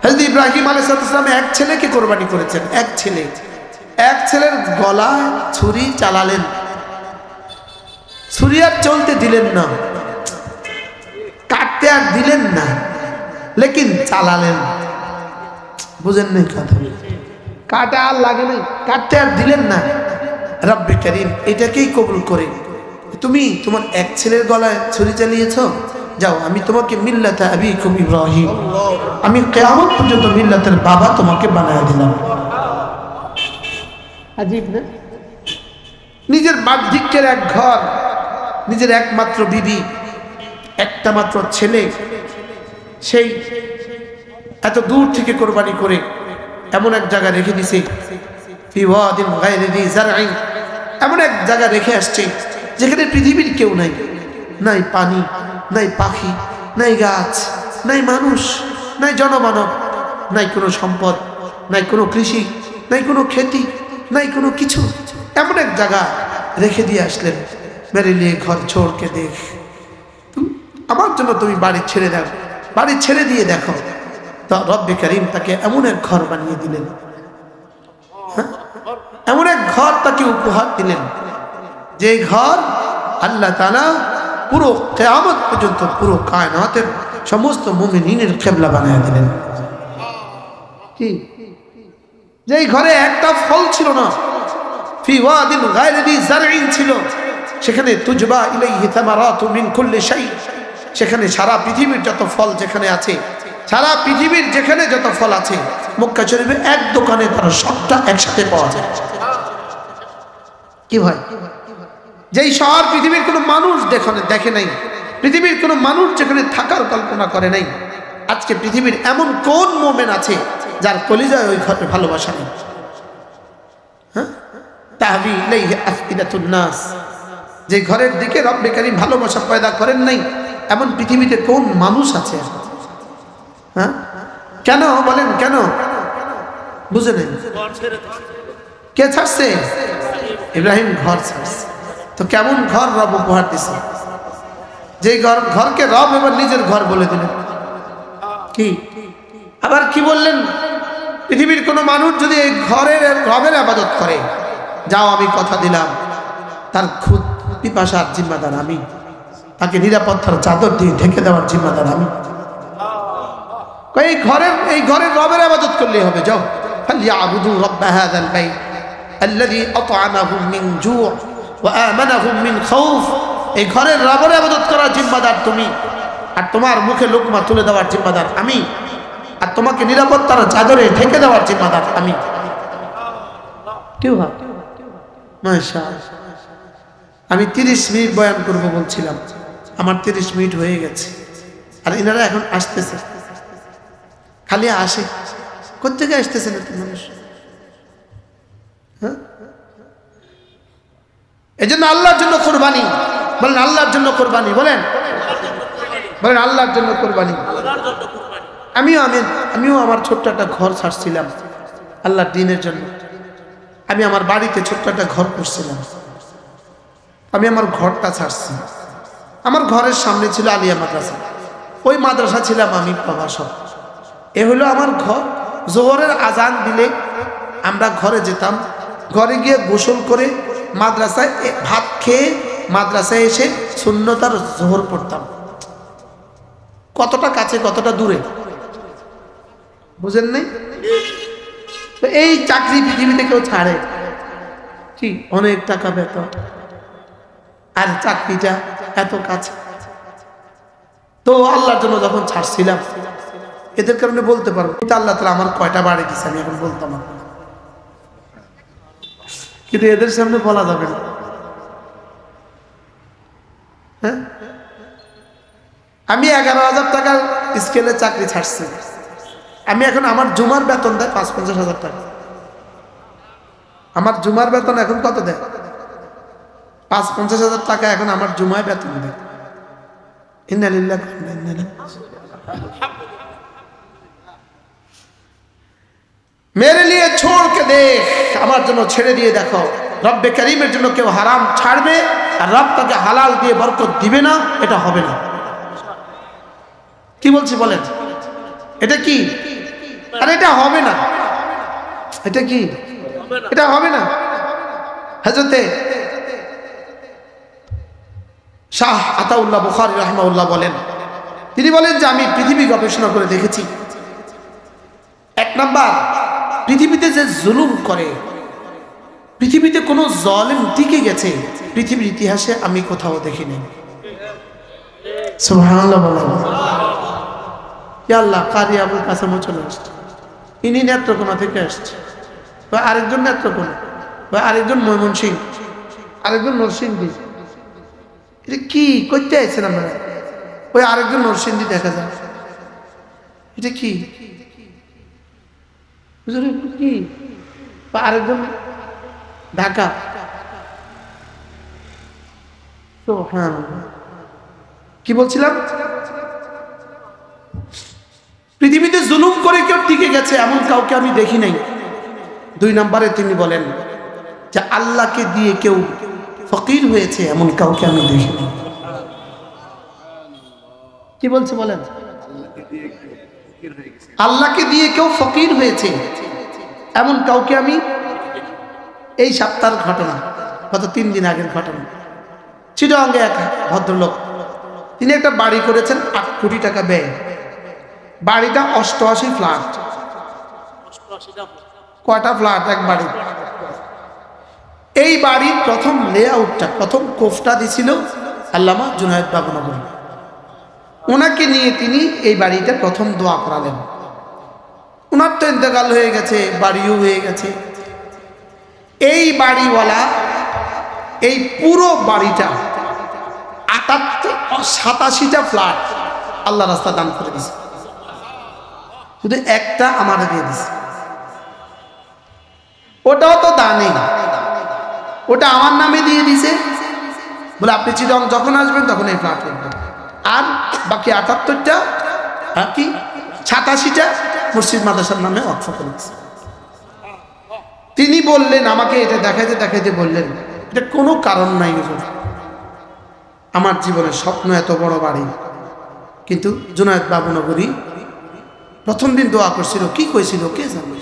হযরত ইব্রাহিম আলাইহিস সালাম এক ছেলেকে কুরবানি করেছেন, এক ছেলের গলায় ছুরি চালালেন, ছুরি আর চলতে দিলেন না, কাটতে আর দিলেন না, লেকিন চালালেন। বুঝেন নাই কথা? কাটা আর লাগে নাই, কাটতে আর দিলেন না। রব্বে করিম এটাকেই কবুল করে তুমি তোমার এক ছেলের গলায় ছুরি চালিয়েছো, যাও আমি তোমাকে মিল্লাতে আবিকুম ইব্রাহিম, আমি কিয়ামত পর্যন্ত মিল্লাতের বাবা তোমাকে বানায় দিলাম। আজীব না? নিজের বার্ধক্যের এক ঘর, নিজের একমাত্র বিবি, একটা মাত্র ছেলে, সেই এত দূর থেকে কোরবানি করে এমন এক জায়গা রেখে দিছে, ফি ওয়াদিন গায়রি যি জারইন, এমন এক জায়গা রেখে আসছে যেখানে পৃথিবীর কেউ নাই, নাই পানি, নাই পাখি, নাই গাছ, নাই মানুষ, নাই জনমানব, নাই কোনো সম্পদ, নাই কোনো কৃষি, নাই কোনো খেতি, নাই কোনো কিছু। এমন এক জায়গা রেখে দিয়ে আসলেন, মেরে লিয়ে ঘর ছোড় কে দেখ, আমার জন্য তুমি বাড়ি ছেড়ে দাও, বাড়ি ছেড়ে দিয়ে দেখো। তো রব্বে করিম তাকে এমন এক ঘর বানিয়ে দিলেন, এমন এক ঘর তাকে উপহার দিলেন, যে ঘর আল্লাহ তাআলা পুরো কিয়ামত পর্যন্ত পুরো কায়নাতের সমস্ত মুমিনের কিবলা বানিয়ে দিলেন। কি? যেই ঘরে একটা ফল ছিল না, ফি ওয়াদিন গায়রি যি জারইন ছিল, সেখানে তুজবা ইলাইহি থামারাতু মিন কুল্লি শাই, সেখানে সারা পৃথিবীর যত ফল যেখানে আছে, সারা পৃথিবীর যেখানে যত ফল আছে, মক্কা শরীফে এক দোকানে তার সবটা একসাথে পাওয়া যায়। কি ভাই? যেই শহর পৃথিবীর কোনো মানুষ দেখে নাই, পৃথিবীর কোনো মানুষ যেখানে থাকার কল্পনা করে নাই, আজকে পৃথিবীর এমন কোন মোমেন আছে যার কলিজায় ওই ঘরে ভালোবাসা নেই? হ্যাঁ, তাহবি ইলাইহি আফইদাতুন নাস, যে ঘরের দিকে রব্বে কারীম ভালোবাসা পয়দা করেন নাই, এমন পৃথিবীতে কোন মানুষ আছে? হ্যাঁ, কেন বলেন? কেন বুঝে নেন? কে ছাড়ছে? ইব্রাহিম ঘর ছাড়ছে। তো কেমন ঘর রব উপহার দিছে, যে ঘরকে রব এবার নিজের ঘর বলে দিলেন। কি আবার কি বললেন? পৃথিবীর কোনো মানুষ যদি এই ঘরের রবের ইবাদত করে, যাও আমি কথা দিলাম তার খুদ পিপাসার জিম্মাদার আমি, তাকে নিরাপত্তার চাদর দিয়ে ঢেকে দেওয়ার জিম্মাদার আমি। এই ঘরের রবের ইবাদত করলেই হবে। যাও, ফালিয়াবুদু রাব্ব হাযাল বাইত আল্লাযী আত'আমাহুম মিন জু' ওয়া আমানাহুম মিন খাউফ। এই ঘরের রবের ইবাদত করার জিম্মাদার তুমি, আর তোমার মুখে লোকমা তুলে দেওয়ার জিম্মাদার আমি, আর তোমাকে নিরাপত্তার চাদরে ঢেকে দেওয়ার জিম্মাদার আমি। কেউ ভাব মাশাআল্লাহ। আমি 30 মিনিট বয়ান করব বলছিলাম, আমার 30 মিনিট হয়ে গেছে, আর এনারা এখন আসতেছে, খালি আসে। কোথেকে আসতেছেন এত মানুষ? হ্যাঁ, এই জন্য আল্লাহর জন্য কোরবানি বলেন, আল্লাহর জন্য কোরবানি বলেন, বলেন আল্লাহর জন্য কোরবানি। আমিও আমার ছোট্ট একটা ঘর ছাড়ছিলাম আল্লাহর দ্বীনের জন্য। আমি আমার বাড়িতে ছোট্ট একটা ঘর করছিলাম, আমি আমার ঘরটা ছাড়ছি। আমার ঘরের সামনে ছিল আলিয়া মাদ্রাসা, ওই মাদ্রাসা ছিলাম আমি প্রভাষক। এ হলো আমার ঘর। জোহরের আজান দিলে আমরা ঘরে যেতাম, ঘরে গিয়ে গোসল করে মাদ্রাসায় ভাত খেয়ে মাদ্রাসায় এসে সুন্নতার জোহর পড়তাম। কতটা কাছে কতটা দূরে বুঝেন নাই? তো এই চাকরি পৃথিবীতে কেউ ছাড়ে কি? অনেক টাকা বেতন, আর চাকরিটা এত কাছে। তো আল্লাহর জন্য যখন ছাড়ছিলাম, এদের কারণে বলতে পারবো আল্লাহ তাআলা আমার কয়টা বাড়ি দিচ্ছে আমি এখন বলতাম, কিন্তু এদের সামনে বলা যাবে না। হ্যাঁ, আমি 11,000 টাকার স্কেলে চাকরি ছাড়ছি। আমি এখন আমার জুমার বেতন দেয় ৫-৫০ হাজার টাকা। আমার জুমার বেতন এখন কত দেয়? 50,000 টাকা এখন আমার জুমায় বেতন দেয়। ইন্না লিল্লাহি ওয়া ইন্না ইলাইহি রাজিউন। मेरे लिए छोड़ के देख, আমার জন্য ছেড়ে দিয়ে দেখো। রব্বে করিমের জন্য কেউ হারাম ছাড়বে আর রব তাকে হালাল দিয়ে বরকত দিবে না, এটা হবে না। কি বলছি বলেন? এটা কি? আর এটা হবে না। এটা কি? এটা হবে না। হযরতে শাহ আতাউল্লাহ বুখারী রাহিমাহুল্লাহ বলেন, তিনি বলেন যে আমি পৃথিবী গবেষণা করে দেখেছি, এক নাম্বার পৃথিবীতে যে জুলুম করে, পৃথিবীতে কোনো জালেম টিকে গেছে পৃথিবীর ইতিহাসে আমি কোথাও দেখিনি। সুবহানাল্লাহ বলেন। ইয়া আল্লাহ, কারি আবুল কাসেম চলে আসছে, ইনি নেত্রকোনা থেকে আসছে, বা আরেকজন নেত্রকোনা, বা আরেকজন ময়মনসিংহ, আরেকজন নরসিংদী। এটা কি করতে আইছেন আপনারা? ওই আরেকজন নরসিংদী দেখা যায়। এটা কি কি? বা আরেকজন ঢাকা। কি বলছিলাম? পৃথিবীতে জুলুম করে কেউ টিকে গেছে এমন কাউকে আমি দেখি নাই। 2 নম্বরে তিনি বলেন যে আল্লাহকে দিয়ে কেউ ফকির হয়েছে এমন কাউকে আমি দেখি নাই। কি বলছে বলেন? আল্লাহকে দিয়ে কেউ ফকির হয়েছে এমন কাউকে আমি, এই সপ্তাহের ঘটনা, গত 3 দিন আগের ঘটনা, চিটাগাঙ্গে এক ভদ্রলোক, তিনি একটা বাড়ি করেছেন 8 কোটি টাকা ব্যয়। বাড়িটা 88 ফ্ল্যাট। কয়টা ফ্ল্যাট? এক বাড়ি। এই বাড়ির প্রথম লেআউটটা, প্রথম কোফটা দিছিল আল্লামা জুনায়েদ বাবুনগরী। ওনাকে নিয়ে তিনি এই বাড়িটা প্রথম দোয়া করালেন। ওনার তো ইন্তেকাল হয়ে গেছে, বাড়িও হয়ে গেছে। এই বাড়িওয়ালা এই পুরো বাড়িটা 87টা ফ্ল্যাট আল্লাহ রাস্তা দান করে দিয়েছে, শুধু একটা আমার দিয়ে দিছে। ওটাও তো দানই, ওটা আমার নামে দিয়ে দিছে, বলে আপনি চিটং যখন আসবেন তখন এই ফ্ল্যাট করবেন। আর বাকি 78টা কি 87টা মসজিদ মাদ্রাসার নামে ওয়াকফ করে দিয়েছে। তিনি বললেন, আমাকে এটা দেখাইতে দেখাইতে বললেন, এটা কোনো কারণ নাই হুজুর, আমার জীবনের স্বপ্ন এত বড় বাড়ি, কিন্তু জুনায়েদ বাবুনগরী প্রথম দিন দোয়া করছিল, কি কইছিল কে জানে?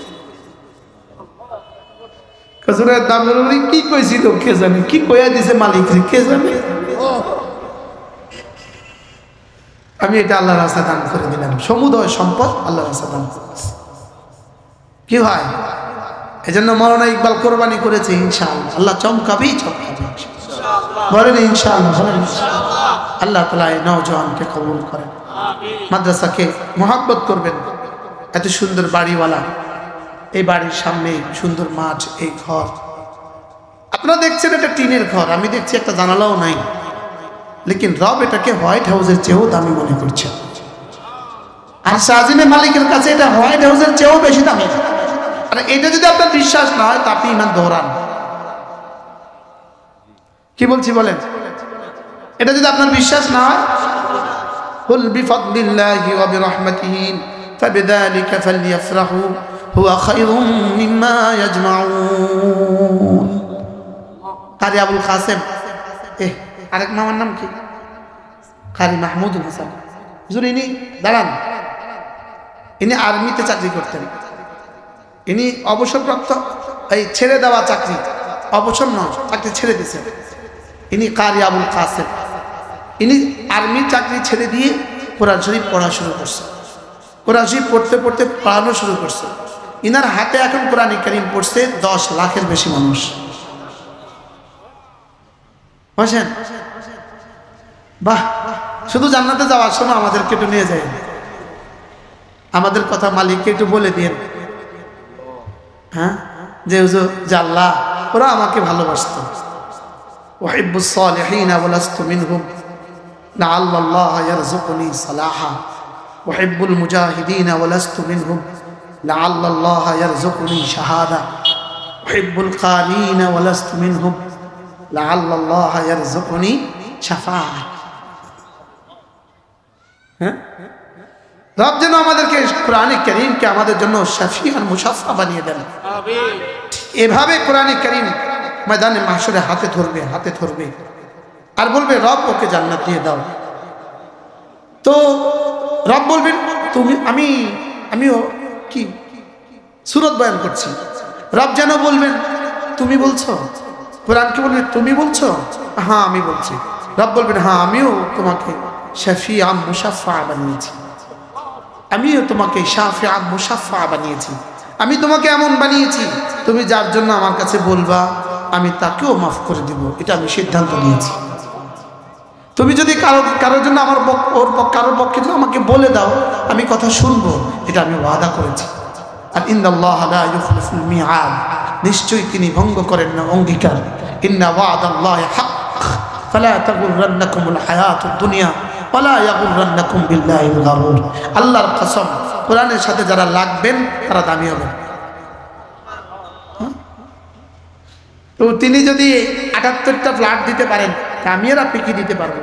জুনায়েদ বাবুনগরী কি কইছিল কে জানে? কি কইয়া দিছে মালিক কে জানে? আমি এটা আল্লাহর রাস্তায় দান করে দিলাম। সমুদয় সম্পদ আল্লাহর রাস্তায় দান করেছে। কি হয়? এজন্য মাওলানা ইকবাল কোরবানি করেছে ইনশাআল্লাহ। আল্লাহ চমকাবেই চমকাবে বলেন ইনশাআল্লাহ। আল্লাহ তাআলা এই নওজোয়ানকে কবুল করেন, মাদ্রাসাকে মহব্বত করবেন। এত সুন্দর বাড়িওয়ালা, এই বাড়ির সামনে সুন্দর মাঠ, এই ঘর আপনারা দেখছেন এটা টিনের ঘর, আমি দেখছি একটা জানালাও নাই, লেকিন রব এটাকে হোয়াইট হাউসের চেয়েও দামি মনে করছে। আর শাহজিনের মালিকের কাছে এটা হোয়াইট হাউসের চেয়েও বেশি দামি। আর এটা যদি আপনার বিশ্বাস না হয় তা আপনি ইমান দৌড়ান। কি বলছি বলেন? এটা যদি আপনার বিশ্বাস না হয়, কুল বিফাদলিল্লাহি ওয়া বিরহমাতিহি ফাবিযালিকা ফালইফরাহু হুয়া খায়রুম মিম্মা ইয়াজমাউন। কারি আবুল কাসেম, আরেক মামার নাম কি? কারি মাহমুদুল হাসান হুজুর। ইনি দাঁড়ান, ইনি আর্মিতে চাকরি করতেন। ইনি অবসরপ্রাপ্ত, এই ছেড়ে দেওয়া চাকরি, অবসর নয়, চাকরি ছেড়ে দিয়েছেন। ইনি কারি আবুল কাসেম। ইনি আর্মির চাকরি ছেড়ে দিয়ে কোরআন শরীফ পড়া শুরু করছে। কোরআন শরীফ পড়তে পড়তে পড়ানো শুরু করছে। ইনার হাতে এখন কোরআন কারীম পড়ছে 10 লাখের বেশি মানুষ। বুঝছেন? বাহ, শুধু জান্নাতে যাওয়ার সময় আমাদেরকে একটু নিয়ে যায়, আমাদের কথা মালিককে একটু বলে দিন, হ্যাঁ, যে হুজুর জাল্লাহ ওরা আমাকে ভালোবাসতো। উহিব্বুস সালিহিনা ওয়া লাস্তু মিনহুম লাআল্লাল্লাহা ইয়ারযুকুনি সালাহা। উহিব্বুল মুজাহিদিনা ওয়া লাস্তু মিনহুম লাআল্লাল্লাহা ইয়ারযুকুনি শাহাদা। উহিব্বুল কানিনা ওয়া লাস্তু মিনহুম লাআল্লাল্লাহা ইয়ারযুকুনি শাফাআহ। হ্যাঁ, রব যেন আমাদেরকে কোরআনে কারীমকে আমাদের জন্য শাফি আর মুশাফফা বানিয়ে দেন। আমিন। এভাবে কোরআনে কারীম ময়দানে মাহশরে হাতে ধরবে আর বলবে রব ওকে জান্নাত দিয়ে দাও। তো রব বলবেন তুমি আমিও কি সূরত বয়ান করছি, রব যেন বলবেন তুমি বলছো, কোরআনকে বলবে তুমি বলছো, হ্যাঁ আমি বলছি। রব বলবেন হ্যাঁ আমিও তোমাকে শাফিআ মুশাফফা বানিয়েছি, আমিও তোমাকে শাফিআ মুশাফফা বানিয়েছি। আমি তোমাকে এমন বানিয়েছি তুমি যার জন্য আমার কাছে বলবা আমি তাকেও মাফ করে দিব, এটা আমি সিদ্ধান্ত নিয়েছি। তুমি যদি কারোর জন্য কারোর পক্ষে আমাকে বলে দাও আমি কথা শুনবো, এটা আমি ওয়াদা করেছি। আর ইন্নাল্লাহা লা ইউখলিফুল মিআদ, নিশ্চয়ই তিনি ভঙ্গ করেন না অঙ্গীকার। ইন্না ওয়াদাল্লাহি হক ফালা তাগুররান্নাকুমুল হায়াতুদ দুনিয়া ওয়ালা ইয়াগুররান্নাকুম বিল্লাহিল গারুর। আল্লাহর কসম, কোরআনের সাথে যারা লাগবেন তারা দামি হবেন। তো তিনি যদি ৭৮টা ফ্ল্যাট দিতে পারেন, আমি আর আপনি কি দিতে পারবো?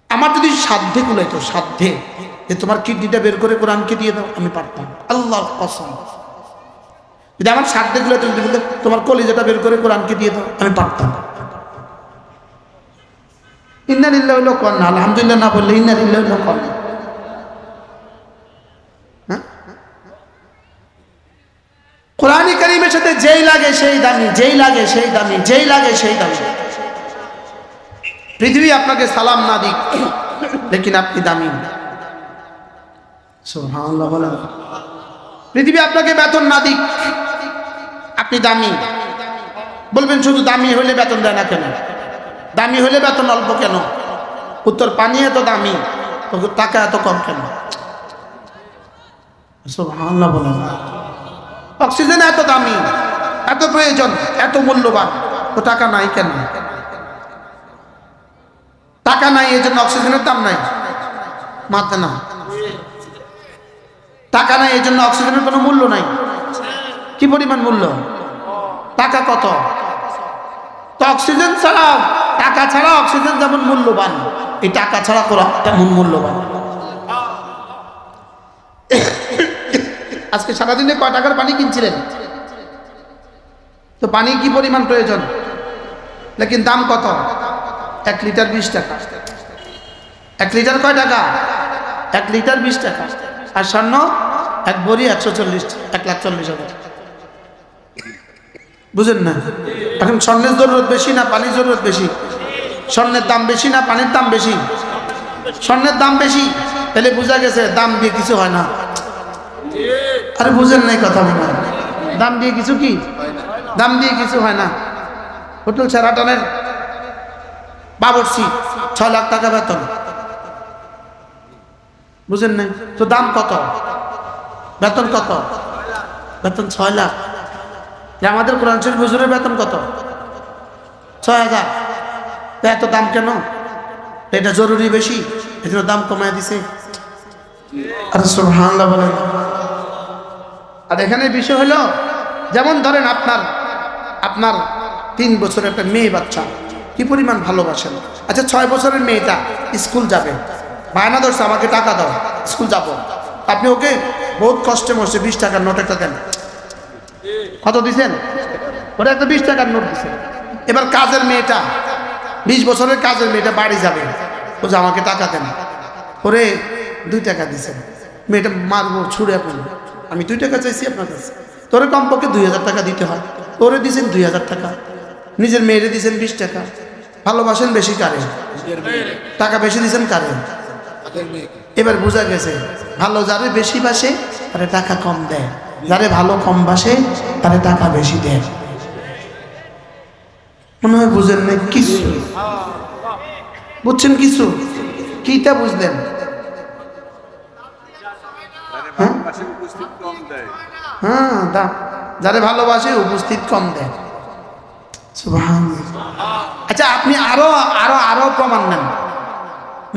আমার যদি সাধ্যে কুলাইতো, সাধ্যে যে তোমার কিডনিটা বের করে কোরআনকে দিয়ে দাও, আমি পারতাম আল্লাহর কসম। যদি আমার সাধ্যে কুলাইতো, তোমার কলিজাটা বের করে কোরআনকে দিয়ে দাও, আমি পারতাম। ইন্না লিল্লাহি ওয়া ইন্না ইলাইহি রাজিউন, আলহামদুলিল্লাহ না বললে ইন্না লিল্লাহি ওয়া ইন্না ইলাইহি রাজিউন। কোরআনে কারীমের সাথে যেই লাগে সেই দামি, যেই লাগে সেই দামি, যেই লাগে সেই দামি। পৃথিবী আপনাকে সালাম না দিক, লেকিন আপনি দামি। সুবহানাল্লাহ বলেন। পৃথিবী আপনাকে বেতন না দিক, আপনি দামি। বলবেন শুধু দামি হলে বেতন দেয় না কেন, দামি হলে বেতন অল্প কেন? উত্তর, পানি এত দামি তো টাকা এত কম কেন? সুবহানাল্লাহ বলেন। অক্সিজেন এত দামি, এত প্রয়োজন, এত মূল্যবান, তো টাকা নাই কেন? টাকা নাই এই জন্য অক্সিজেনের দাম নাই, মাত্র না। টাকা নাই এই জন্য অক্সিজেনের কোনো মূল্য নাই। কি পরিমাণ মূল্য? টাকা কত? তো অক্সিজেন ছাড়া, টাকা ছাড়া অক্সিজেন যেমন মূল্যবান, এই টাকা ছাড়া কোরআন তেমন মূল্যবান। আজকে সারাদিনে কয় টাকার পানি কিনছিলেন? তো পানি কি পরিমাণ প্রয়োজন, লেকিন দাম কত? 1 লিটার 20 টাকা। 1 লিটার কয় টাকা? 1 লিটার 20 টাকা। আর স্বর্ণ 1 ভরি 140, 1,40,000। বুঝেন না? এখন স্বর্ণের জরুরত বেশি না পানির জরুরত বেশি? স্বর্ণের দাম বেশি না পানির দাম বেশি? স্বর্ণের দাম বেশি। তাহলে বোঝা গেছে দাম দিয়ে কিছু হয় না। আরে বুঝেন নাই কথা মনে হয়? দাম দিয়ে কিছু কি? দাম দিয়ে কিছু হয় না। হোটেল শেরাটনের বাবুর্চি 6 লাখ টাকা বেতন, বুঝেন নাই? তো দাম কত? বেতন কত? বেতন 6 লাখ। আমাদের কোরআন শরীফ হুজুরের বেতন কত? 6,000। এত দাম কেন? এটা জরুরি বেশি, এজন্য দাম কমায় দিছে। আরে সুবহানাল্লাহ বলেন। আর এখানে বিষয় হলো, যেমন ধরেন আপনার 3 বছরের একটা মেয়ে বাচ্চা, কি পরিমাণ ভালোবাসেন। আচ্ছা 6 বছরের মেয়েটা স্কুল যাবে, বায়না ধরছে আমাকে টাকা দাও, স্কুল যাব। আপনি ওকে বহুত কষ্টে মষ্টে 20 টাকার নোট একটা দেন। কত দিছেন? ওরা একটা 20 টাকার নোট দিছেন। এবার কাজের মেয়েটা, 20 বছরের কাজের মেয়েটা বাড়ি যাবে, ও যে আমাকে টাকা দেন। ওরে 2 টাকা দিছেন, মেয়েটা মারবো ছুড়ে আপনার, আমি 2 টাকা চাইছি আপনার কাছে। তোরে কমপক্ষে 2000 টাকা দিতে হয়, তোরে দিয়েছেন 2000 টাকা, নিজের মেয়েরে দিয়েছেন 20 টাকা। ভালোবাসেন বেশি কারে? টাকা বেশি দিয়েছেন কারে? এবার বোঝা গেছে, ভালো যারে বেশি বাসে তারে টাকা কম দেয়, যারে ভালো কম বাসে তারে টাকা বেশি দেয়। মনে হয় বুঝেন না কিছু? বুঝছেন কিছু? কিটা বুঝলেন? হ্যাঁ, যারে ভালোবাসে উপস্থিত কম দেয়। সুবহানাল্লাহ। আচ্ছা আপনি আরো আরো আরো প্রমাণ নেন।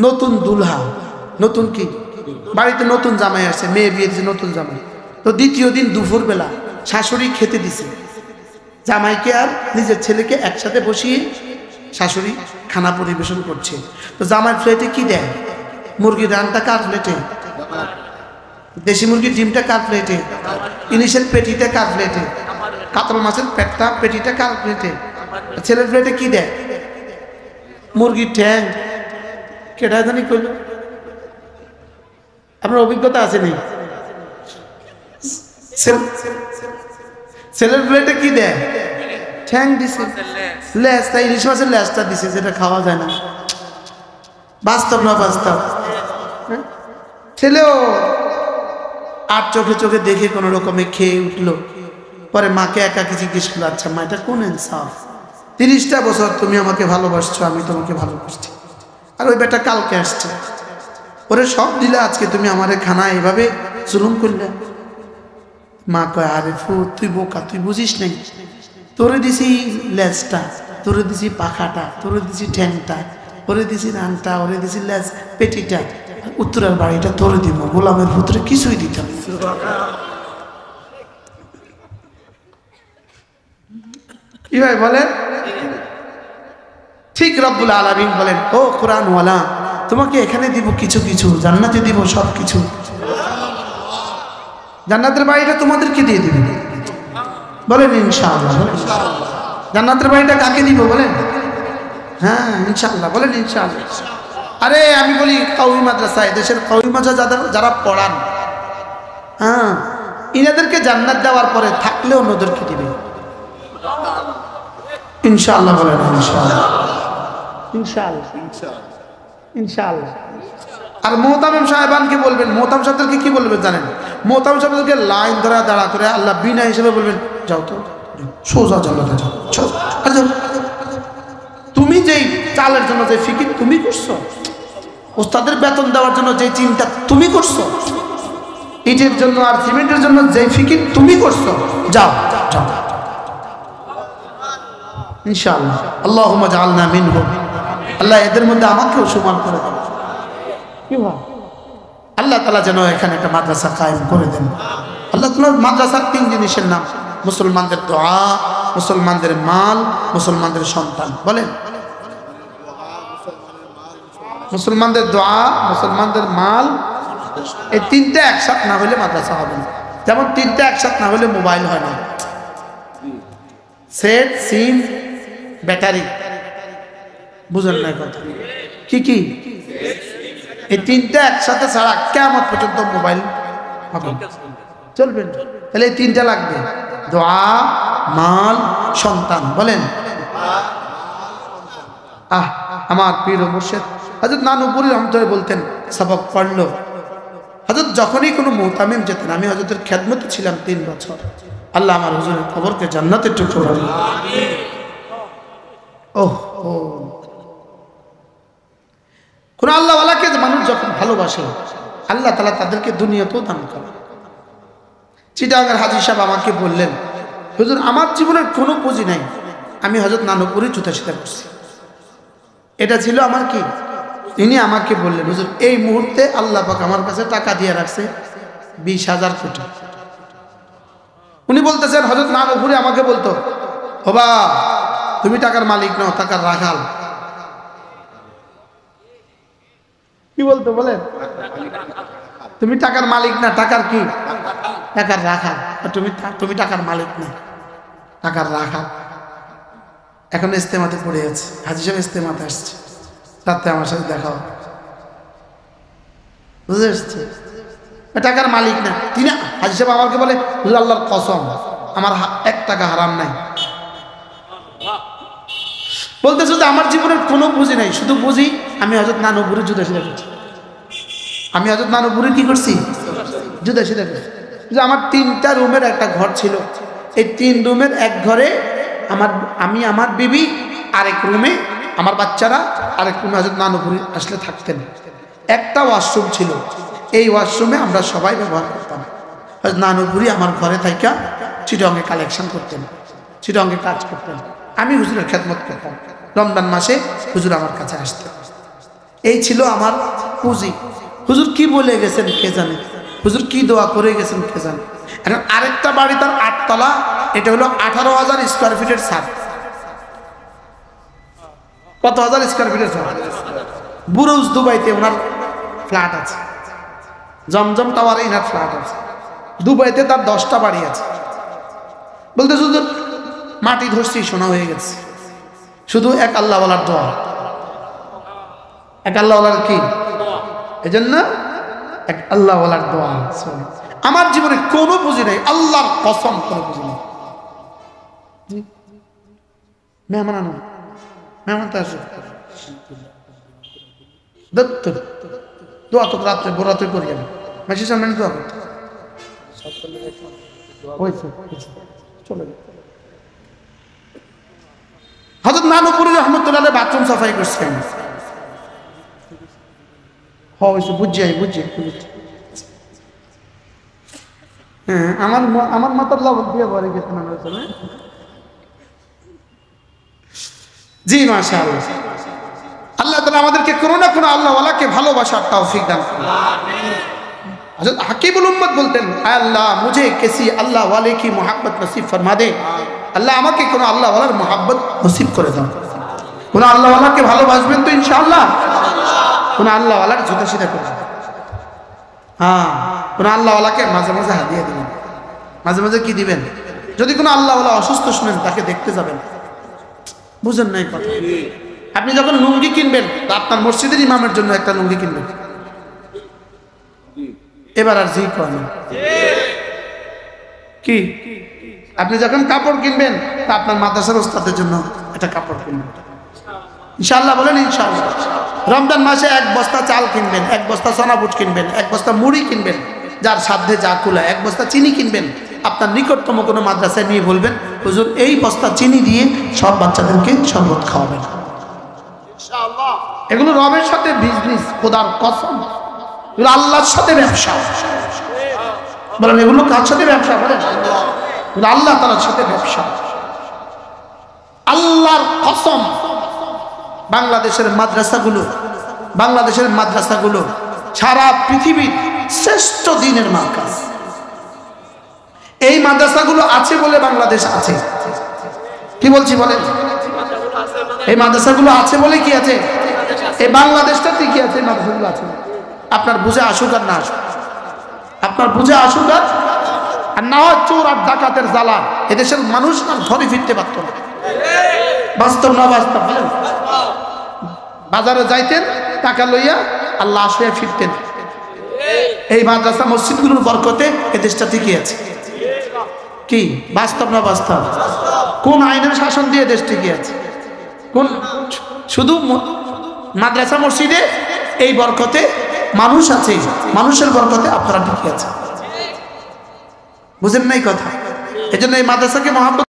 নতুন দুলহা, নতুন কি বাড়িতে নতুন জামাই আসছে, মেয়ে বিয়ে দিচ্ছে নতুন জামাই। তো দ্বিতীয় দিন দুপুর বেলা শাশুড়ি খেতে দিছে, জামাইকে আর নিজের ছেলেকে একসাথে বসিয়ে শাশুড়ি খানা পরিবেশন করছে। তো জামাইয়ের প্লেটে কি দেয়? মুরগির রানটা কার প্লেটে? দেশি মুরগির ডিমটা কার প্লেটে? ইলিশের পেটিটা কার প্লেটে? কাতল মাছের পেটিটা কার প্লেটে? ছেলের প্লেটে কি দেয়? মুরগির ঠ্যাং। কেটা জানি কইল? আপনার অভিজ্ঞতা আছে নি? ছেলের প্লেটে কি দেয়? ঠ্যাং দিছে, লেজটা, ইলিশ মাছের লেজটা দিছে, যেটা খাওয়া যায় না। বাস্তব না বাস্তব? ছেলেও আর চোখে চোখে দেখে কোনো রকমে খেয়ে উঠলো। পরে মাকে একাকি জিজ্ঞেস করলো, আচ্ছা মা, এটা কোন ইনসাফ? 30টা বছর তুমি আমাকে ভালোবাসছো, আমি তোমাকে ভালোবাসছি, আর ওই বেটা কালকে আসছে, ওরে সব দিলে, আজকে তুমি আমার খানা এইভাবে জুলুম করলে। মা কয়, আরে ফু, তুই বোকা, তুই বুঝিস নাই, তোরে দিছি লেজটা, তোরে দিছি পাখাটা, তোরে দিছি ঠ্যাংটা, ওরে দিছি রানটা, ওরে দিছি লেজ পেটিটা, উত্তরের বাড়িটা তোরে দিব, গোলামের পুত্রে কিছুই দিতাম। কি ভাই বলেন? ঠিক রব্বুল আলামিন বলেন, ও কোরআনওয়ালা, তোমাকে এখানে দিব কিছু কিছু, জান্নাতে দিব সব কিছু। জান্নাতের বাড়িটা তোমাদেরকে দিয়ে দিবে, বলেন ইনশাআল্লাহ। জান্নাতের বাড়িটা কাকে দিব বলেন? হ্যাঁ ইনশাআল্লাহ, বলেন ইনশাআল্লাহ। আরে আমি বলি, কওমি মাদ্রাসায়, দেশের কওমি মাদ্রাসা যারা পড়ান, হ্যাঁ, ইনাদেরকে জান্নাত দেওয়ার পরে থাকলে অন্যদেরকে দিবে ইনশাআল্লাহ, বলেন ইনশাআল্লাহ, ইনশাআল্লাহ, ইনশাআল্লাহ। আর মোহতামিম সাহেবানকে বলবেন, মোহতামিম সাহেবদেরকে কি বলবেন জানেন? মোহতামিম সাহেবদেরকে লাইন ধরা দাঁড়া করে আল্লাহ বিনা হিসেবে বলবেন, যাও তো, সোজা জান্নাতে যাও। তুমি যেই চালের জন্য যে ফিকির তুমি করছো, ওস্তাদের বেতন দেওয়ার জন্য যে চিন্তা তুমি করছো, ইটের জন্য আর সিমেন্টের জন্য যে ফিকির তুমি করছো, যাও যাও ইনশাআল্লাহ। আল্লাহুম্মা জাআলনা মিনহুম, আল্লাহ এদের মধ্যে আমাকেও সমান করে দেন। কি ভাই, আল্লাহ তাআলা যেন এখানে একটা মাদ্রাসা কায়েম করে দেন। আল্লাহ তাআলা মাদ্রাসার 3 জিনিসের নাম: মুসলমানদের দোয়া, মুসলমানদের মাল, মুসলমানদের সন্তান। বলেন, মুসলমানদের দোয়া, মুসলমানদের মাল, এই 3টা একসাথে না হলে মাদ্রাসা হবে না। যেমন 3টা একসাথে না হলে মোবাইল হয় না, সেট, সিম, ব্যাটারি। বুঝেন না কথা? কি কি? এই 3টা একসাথে ছাড়া কিয়ামত পর্যন্ত মোবাইল হবে, চলবে না। তাহলে এই 3টা লাগবে: দোয়া, মাল, সন্তান। বলেন, আমার পীর ও মুর্শিদ হযরত নানুপুরি রহমতুল্লাহ বলতেন, সবক পড়লো হযরত যখনই কোনো মুহতামিম যেতেন, আমি হযরতের খেদমতে ছিলাম 3 বছর। আল্লাহ আমার হুজুরের কবরকে জান্নাতের টুকরো বানান। কোন আল্লাহওয়ালাকে মানুষ যখন ভালোবাসে, আল্লাহ তাআলা তাদেরকে দুনিয়াতেও দান করে। চিটাগাঙ্গের হাজী সাহেব আমাকে বললেন, হুজুর আমার জীবনের কোনো পুঁজি নাই, আমি হযরত নানুপুরি জুতা সেটা করছি। এটা ছিল আমার কি? তিনি আমাকে বললেন, হুজুর এই মুহূর্তে আল্লাহ পাক আমার কাছে টাকা দিয়ে রাখছে 20,000 কোটি। উনি বলতেছেন, হযরত নানুপুরি আমাকে বলতো, বাবা তুমি টাকার মালিক নাও, টাকার রাখাল। কি বলতো বলেন? তুমি টাকার মালিক না, টাকার কি? টাকার রাখাল। তুমি টাকার মালিক না, টাকার রাখাল। এখন ইস্তেমাতে পড়ে আছে, হাজী সাহেব ইস্তেমাতে আসছে, রাতে আমার সাথে দেখা হবে, বুঝে আসছে? টাকার মালিক না তিনি। হাজী সাহেব আমাকে বলে, হুজুর আল্লাহর কসম আমার 1 টাকা হারাম নাই। বলতেছে যে আমার জীবনের কোনো বুঝি নাই, শুধু বুঝি আমি হযরত নানুপুরি জুতা সেলাই করছি। আমি হযরত নানুপুরি কি করছি? জুতা সেলাই করছি। যে আমার 3টা রুমের একটা ঘর ছিল, এই 3 রুমের এক ঘরে আমি আমার বিবি, আরেক রুমে আমার বাচ্চারা, আরেক রুমে হযরত নানুপুরি আসলে থাকতেন। একটা ওয়াশরুম ছিল, এই ওয়াশরুমে আমরা সবাই ব্যবহার করতাম। হযরত নানুপুরি আমার ঘরে থাইকা চিটংয়ে কালেকশন করতেন, চিটংয়ে কাজ করতেন, আমি হুজুরের খেদমত করতাম। রমজান মাসে হুজুর আমার কাছে আসতেন। এই ছিল আমার পুঁজি। হুজুর কি বলে গেছেন কে জানে? হুজুর কি দোয়া করে গেছেন কে জানে। এখন আরেকটা বাড়ি তার 8 তলা, এটা হলো 18,000 স্কয়ার ফিটের ছাদ। কত হাজার স্কয়ার ফিটের ছাদ? বুরুজ দুবাইতে ওনার ফ্ল্যাট আছে, জমজম টাওয়ারে ইনার ফ্ল্যাট আছে, দুবাইতে তার 10টা বাড়ি আছে। বলতে শুধু মাটি ধরছি শোনা হয়ে গেছে, শুধু এক আল্লাহওয়ালার দোয়া, এক আল্লাহওয়ালার কি, এজন্য এক আল্লাহওয়ালার দোয়া। আমার জীবনে কোনো পুঁজি নেই, আল্লাহর কসম কোনো পুঁজি নেই। মেহমান আনো, মেহমান তো আসে দোয়া তো রাত্রে বরাতে করি আমি, মাসির সামনে দোয়া করতে চলে। হযরত নানুপুরি রহমতুল্লাহ বাথরুম সাফাই করছেন। হ্যাঁ, আমার মাথার লবণ দিয়ে ঘরে গেছেন। জি মাশাআল্লাহ, আল্লাহ তাআলা আমাদেরকে কোনো না কোনো আল্লাহওয়ালাকে ভালোবাসার তৌফিক দান করুন। হযরত হাকিমুল উম্মত বলতেন, আয় আল্লাহ মুঝে কিসি আল্লাহ ওয়ালে কি মোহাব্বত নসিব ফরমা দে। আল্লাহ আমাকে কোনো আল্লাহওয়ালার মোহাব্বত নসিব করে দাও। কোন আল্লাহওয়ালাকে ভালোবাসবেন তো ইনশাআল্লাহ, কোন আল্লাহওয়ালার জুতা সিধা করবেন। হ্যাঁ, কোন আল্লাহওয়ালাকে মাঝে মাঝে হাদিয়া দিবেন। মাঝে মাঝে কি দিবেন? যদি কোনো আল্লাহওয়ালা অসুস্থ শুনেন তাকে দেখতে যাবেন। বুঝেন নাই কথা? আপনি যখন লুঙ্গি কিনবেন, আপনার মসজিদের ইমামের জন্য একটা লুঙ্গি কিনবেন। এবার আর জি করেন কি? আপনি যখন কাপড় কিনবেন, তা আপনার মাদ্রাসার ওস্তাদের জন্য একটা কাপড় কিনবেন ইনশাআল্লাহ। বলেন ইনশাআল্লাহ। রমজান মাসে 1 বস্তা চাল কিনবেন, 1 বস্তা সোনাবুট কিনবেন, 1 বস্তা মুড়ি কিনবেন, যার সাধ্যে যা কুলায়, 1 বস্তা চিনি কিনবেন। আপনার নিকটতম কোনো মাদ্রাসায় নিয়ে বলবেন, হুজুর এই বস্তা চিনি দিয়ে সব বাচ্চাদেরকে শরবত খাওয়াবেন ইনশাআল্লাহ। এগুলো রবের সাথে বিজনেস, খোদার কসম, এগুলো আল্লাহর সাথে ব্যবসা। বলেন এগুলো কার সাথে ব্যবসা? বলেন আল্লাহ তাআলার সাথে ব্যবসা। আল্লাহর কসম, বাংলাদেশের মাদ্রাসাগুলো সারা পৃথিবীর শ্রেষ্ঠ দ্বীনের মার্কাজ। এই মাদ্রাসাগুলো আছে বলে বাংলাদেশ আছে। কি বলছি বলেন? এই মাদ্রাসাগুলো আছে বলে কি আছে? এই বাংলাদেশটা ঠিকই আছে, এই মাদ্রাসাগুলো আছে। আপনার বুঝে আসুক আর না আসুক, আপনার বুঝে আসুক আর না হয়, চোর আর ডাকাতের জ্বালা এদেশের মানুষ আর ঘরে ফিরতে পারত না। বাস্তব না বাস্তব? বাজারে যাইতেন টাকা লইয়া, আল্লাহ আসলে ফিরতেন। এই মাদ্রাসা মসজিদগুলোর বরকতে এদেশটা ঠিকই আছে। কি বাস্তব না বাস্তব? কোন আইনের শাসন দিয়ে দেশ ঠিকই আছে? কোন? শুধু মাদ্রাসা মসজিদে এই বরকতে মানুষ আছে, মানুষের বরকতে আপনারা ঠিকই আছে। বুঝেন নাই কথা? এই জন্য এই মাদ্রাসাকে মহব্বত